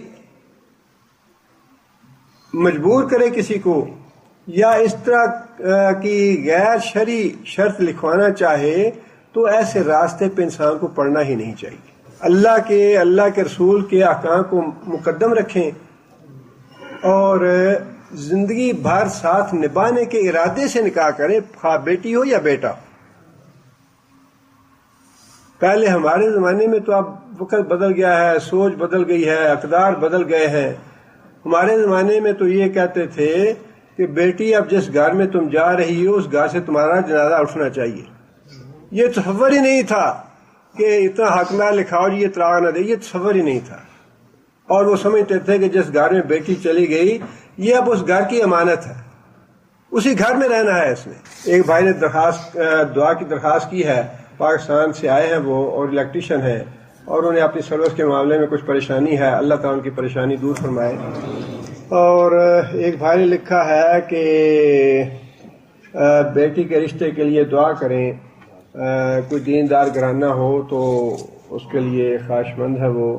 مجبور کرے کسی کو یا اس طرح کی غیر شرعی شرط لکھوانا چاہے تو ایسے راستے پہ انسان کو پڑنا ہی نہیں چاہیے۔ اللہ کے رسول کے احکام کو مقدم رکھیں اور زندگی بھر ساتھ نبھانے کے ارادے سے نکاح کریں، خواہ بیٹی ہو یا بیٹا ہو۔ پہلے ہمارے زمانے میں تو اب وقت بدل گیا ہے، سوچ بدل گئی ہے، اقدار بدل گئے ہیں۔ ہمارے زمانے میں تو یہ کہتے تھے کہ بیٹی اب جس گھر میں تم جا رہی ہو اس گھر سے تمہارا جنازہ اٹھنا چاہیے۔ یہ تصور ہی نہیں تھا کہ اتنا حق مہر لکھاؤ جی یہ طلاق نہ دے، یہ تصور ہی نہیں تھا۔ اور وہ سمجھتے تھے کہ جس گھر میں بیٹی چلی گئی یہ اب اس گھر کی امانت ہے، اسی گھر میں رہنا ہے اس نے۔ ایک بھائی نے دعا کی درخواست کی ہے، پاکستان سے آئے ہیں وہ اور الیکٹریشین ہیں، اور انہیں اپنی سروس کے معاملے میں کچھ پریشانی ہے، اللہ تعالیٰ ان کی پریشانی دور فرمائے۔ اور ایک بھائی نے لکھا ہے کہ بیٹی کے رشتے کے لیے دعا کریں، کوئی دیندار گھرانہ ہو تو اس کے لیے خواہش مند ہے وہ،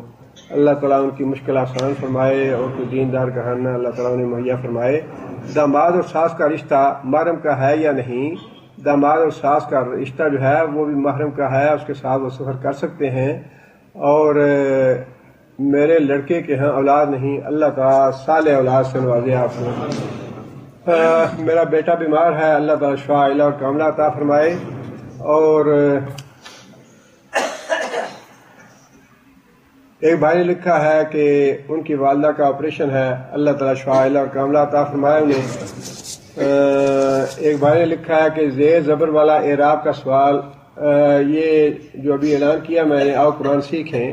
اللہ تعالیٰ ان کی مشکل آسان فرمائے اور کوئی دیندار گھرانہ اللہ تعالیٰ انہیں مہیا فرمائے۔ داماد اور ساس کا رشتہ محرم کا ہے یا نہیں؟ داماد اور ساس کا رشتہ جو ہے وہ بھی محرم کا ہے، اس کے ساتھ وہ سفر کر سکتے ہیں۔ اور میرے لڑکے کے ہاں اولاد نہیں، اللہ تعالیٰ صالح اولاد سے نوازے آپ کو۔ میرا بیٹا بیمار ہے، اللہ تعالیٰ شفا عاجلہ اور کاملہ عطا فرمائے۔ اور ایک بھائی نے لکھا ہے کہ ان کی والدہ کا آپریشن ہے، اللہ تعالیٰ شفا عاجلہ اور کاملہ عطا فرمائے انہیں۔ ایک بھائی نے لکھا ہے کہ زیر زبر والا اعراب کا سوال، یہ جو ابھی اعلان کیا میں نے، آؤ قرآن سیکھیں،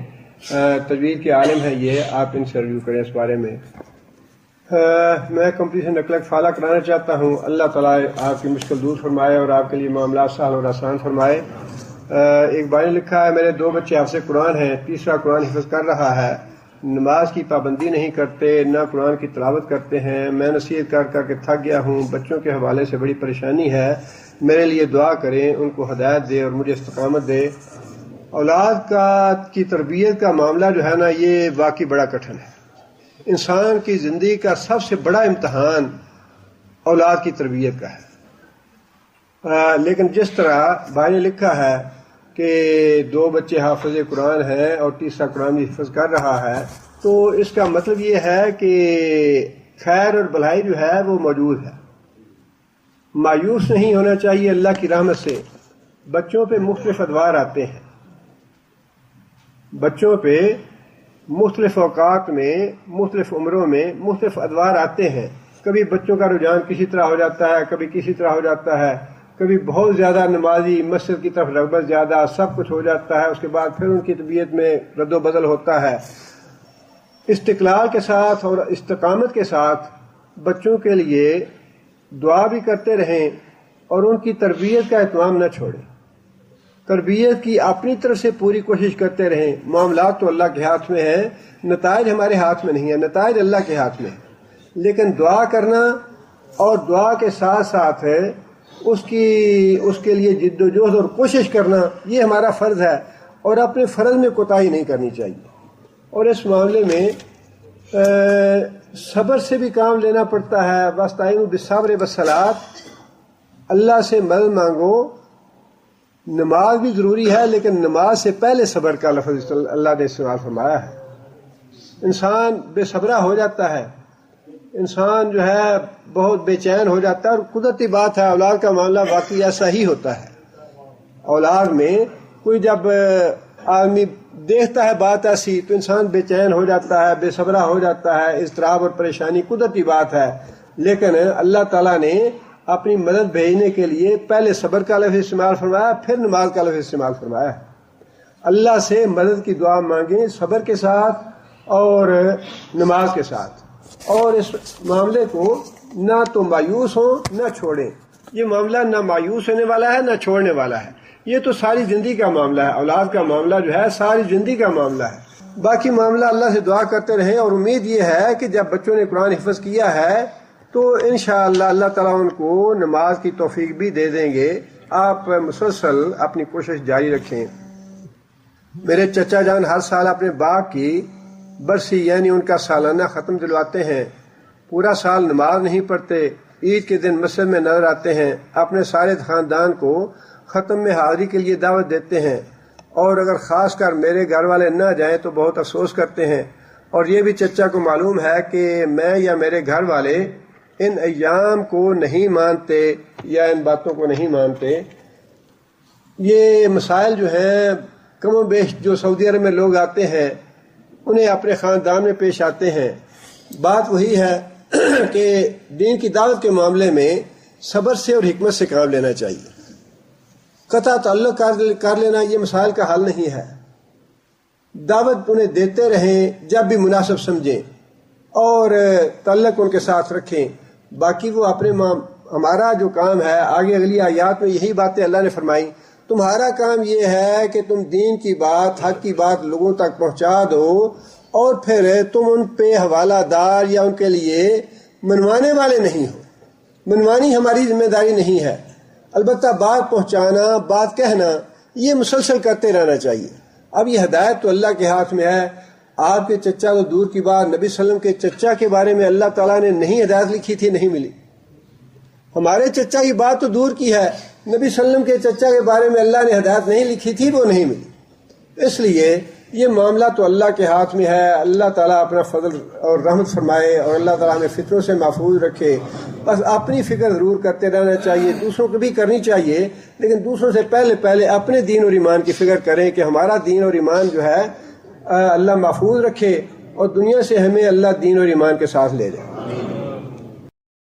تجوید کے عالم ہیں یہ، آپ ان سے ریویو کریں اس بارے میں۔ میں کمپٹیشن نقل فعالہ کرانا چاہتا ہوں، اللہ تعالیٰ آپ کی مشکل دور فرمائے اور آپ کے لیے معاملات سہل اور آسان فرمائے۔ ایک بھائی نے لکھا ہے میرے 2 بچے حافظ قرآن ہیں، تیسرا قرآن حفظ کر رہا ہے، نماز کی پابندی نہیں کرتے، نہ قرآن کی تلاوت کرتے ہیں، میں نصیحت کر کر کے تھک گیا ہوں، بچوں کے حوالے سے بڑی پریشانی ہے، میرے لیے دعا کریں، ان کو ہدایت دے اور مجھے استقامت دے۔ اولاد کی تربیت کا معاملہ جو ہے نا یہ واقعی بڑا کٹھن ہے، انسان کی زندگی کا سب سے بڑا امتحان اولاد کی تربیت کا ہے، لیکن جس طرح بھائی نے لکھا ہے کہ 2 بچے حافظ قرآن ہیں اور تیسرا قرآن بھی حفظ کر رہا ہے، تو اس کا مطلب یہ ہے کہ خیر اور بھلائی جو ہے وہ موجود ہے۔ مایوس نہیں ہونا چاہیے اللہ کی رحمت سے۔ بچوں پہ مختلف ادوار آتے ہیں، بچوں پہ مختلف اوقات میں، مختلف عمروں میں مختلف ادوار آتے ہیں۔ کبھی بچوں کا رجحان کسی طرح ہو جاتا ہے، کبھی کسی طرح ہو جاتا ہے، کبھی بہت زیادہ نمازی، مسجد کی طرف رغبت زیادہ، سب کچھ ہو جاتا ہے، اس کے بعد پھر ان کی طبیعت میں رد و بدل ہوتا ہے۔ استقلال کے ساتھ اور استقامت کے ساتھ بچوں کے لیے دعا بھی کرتے رہیں اور ان کی تربیت کا اہتمام نہ چھوڑیں۔ تربیت کی اپنی طرف سے پوری کوشش کرتے رہیں۔ معاملات تو اللہ کے ہاتھ میں ہیں، نتائج ہمارے ہاتھ میں نہیں ہیں، نتائج اللہ کے ہاتھ میں ہیں، لیکن دعا کرنا اور دعا کے ساتھ ساتھ ہے اس کے لیے جد و جہد اور کوشش کرنا، یہ ہمارا فرض ہے، اور اپنے فرض میں کوتاہی نہیں کرنی چاہیے۔ اور اس معاملے میں صبر سے بھی کام لینا پڑتا ہے۔ وَاسْتَعِینُوا بِالصَّبْرِ وَالصَّلَاةِ، اللہ سے مدد مانگو۔ نماز بھی ضروری ہے، لیکن نماز سے پہلے صبر کا لفظ اللہ نے استعمال فرمایا ہے۔ انسان بے صبرہ ہو جاتا ہے، انسان جو ہے بہت بے چین ہو جاتا ہے، اور قدرتی بات ہے، اولاد کا معاملہ واقعی ایسا ہی ہوتا ہے۔ اولاد میں کوئی جب آدمی دیکھتا ہے بات ایسی تو انسان بے چین ہو جاتا ہے، بے صبرہ ہو جاتا ہے، اضطراب اور پریشانی قدرتی بات ہے، لیکن اللہ تعالیٰ نے اپنی مدد بھیجنے کے لیے پہلے صبر کا لفظ استعمال فرمایا، پھر نماز کا لفظ استعمال فرمایا ہے۔ اللہ سے مدد کی دعا مانگیں صبر کے ساتھ اور نماز کے ساتھ، اور اس معاملے کو نہ تو مایوس ہوں نہ چھوڑیں۔ یہ معاملہ نہ مایوس ہونے والا ہے نہ چھوڑنے والا ہے، یہ تو ساری زندگی کا معاملہ ہے۔ اولاد کا معاملہ جو ہے ساری زندگی کا معاملہ ہے۔ باقی معاملہ اللہ سے دعا کرتے رہیں، اور امید یہ ہے کہ جب بچوں نے قرآن حفظ کیا ہے تو انشاءاللہ اللہ تعالیٰ ان کو نماز کی توفیق بھی دے دیں گے۔ آپ مسلسل اپنی کوشش جاری رکھیں۔ میرے چچا جان ہر سال اپنے باپ کی برسی یعنی ان کا سالانہ ختم دلواتے ہیں۔ پورا سال نماز نہیں پڑھتے، عید کے دن مسجد میں نظر آتے ہیں، اپنے سارے خاندان کو ختم میں حاضری کے لیے دعوت دیتے ہیں، اور اگر خاص کر میرے گھر والے نہ جائیں تو بہت افسوس کرتے ہیں۔ اور یہ بھی چچا کو معلوم ہے کہ میں یا میرے گھر والے ان ایام کو نہیں مانتے یا ان باتوں کو نہیں مانتے۔ یہ مسائل جو ہیں کم و بیش جو سعودی عرب میں لوگ آتے ہیں انہیں اپنے خاندان میں پیش آتے ہیں۔ بات وہی ہے کہ دین کی دعوت کے معاملے میں صبر سے اور حکمت سے کام لینا چاہیے۔ قطع تعلق کر لینا یہ مسائل کا حل نہیں ہے۔ دعوت انہیں دیتے رہیں جب بھی مناسب سمجھیں، اور تعلق ان کے ساتھ رکھیں۔ باقی وہ اپنے ہمارا جو کام ہے، آگے اگلی آیات میں یہی باتیں اللہ نے فرمائی، تمہارا کام یہ ہے کہ تم دین کی بات، حق کی بات لوگوں تک پہنچا دو، اور پھر تم ان پہ حوالہ دار یا ان کے لیے منوانے والے نہیں ہو۔ منوانی ہماری ذمہ داری نہیں ہے، البتہ بات پہنچانا، بات کہنا، یہ مسلسل کرتے رہنا چاہیے۔ اب یہ ہدایت تو اللہ کے ہاتھ میں ہے۔ آپ کے چچا تو دور کی بات، نبی صلی اللہ علیہ وسلم کے چچا کے بارے میں اللہ تعالیٰ نے نہیں ہدایت لکھی تھی، نہیں ملی۔ ہمارے چچا کی بات تو دور کی ہے، نبی صلی اللہ علیہ وسلم کے چچا کے بارے میں اللہ نے ہدایت نہیں لکھی تھی، وہ نہیں ملی۔ اس لیے یہ معاملہ تو اللہ کے ہاتھ میں ہے۔ اللہ تعالیٰ اپنا فضل اور رحمت فرمائے، اور اللہ تعالیٰ ہمیں فتنوں سے محفوظ رکھے۔ بس اپنی فکر ضرور کرتے رہنا چاہیے، دوسروں کو بھی کرنی چاہیے، لیکن دوسروں سے پہلے اپنے دین اور ایمان کی فکر کریں کہ ہمارا دین اور ایمان جو ہے اللہ محفوظ رکھے، اور دنیا سے ہمیں اللہ دین اور ایمان کے ساتھ لے جائے۔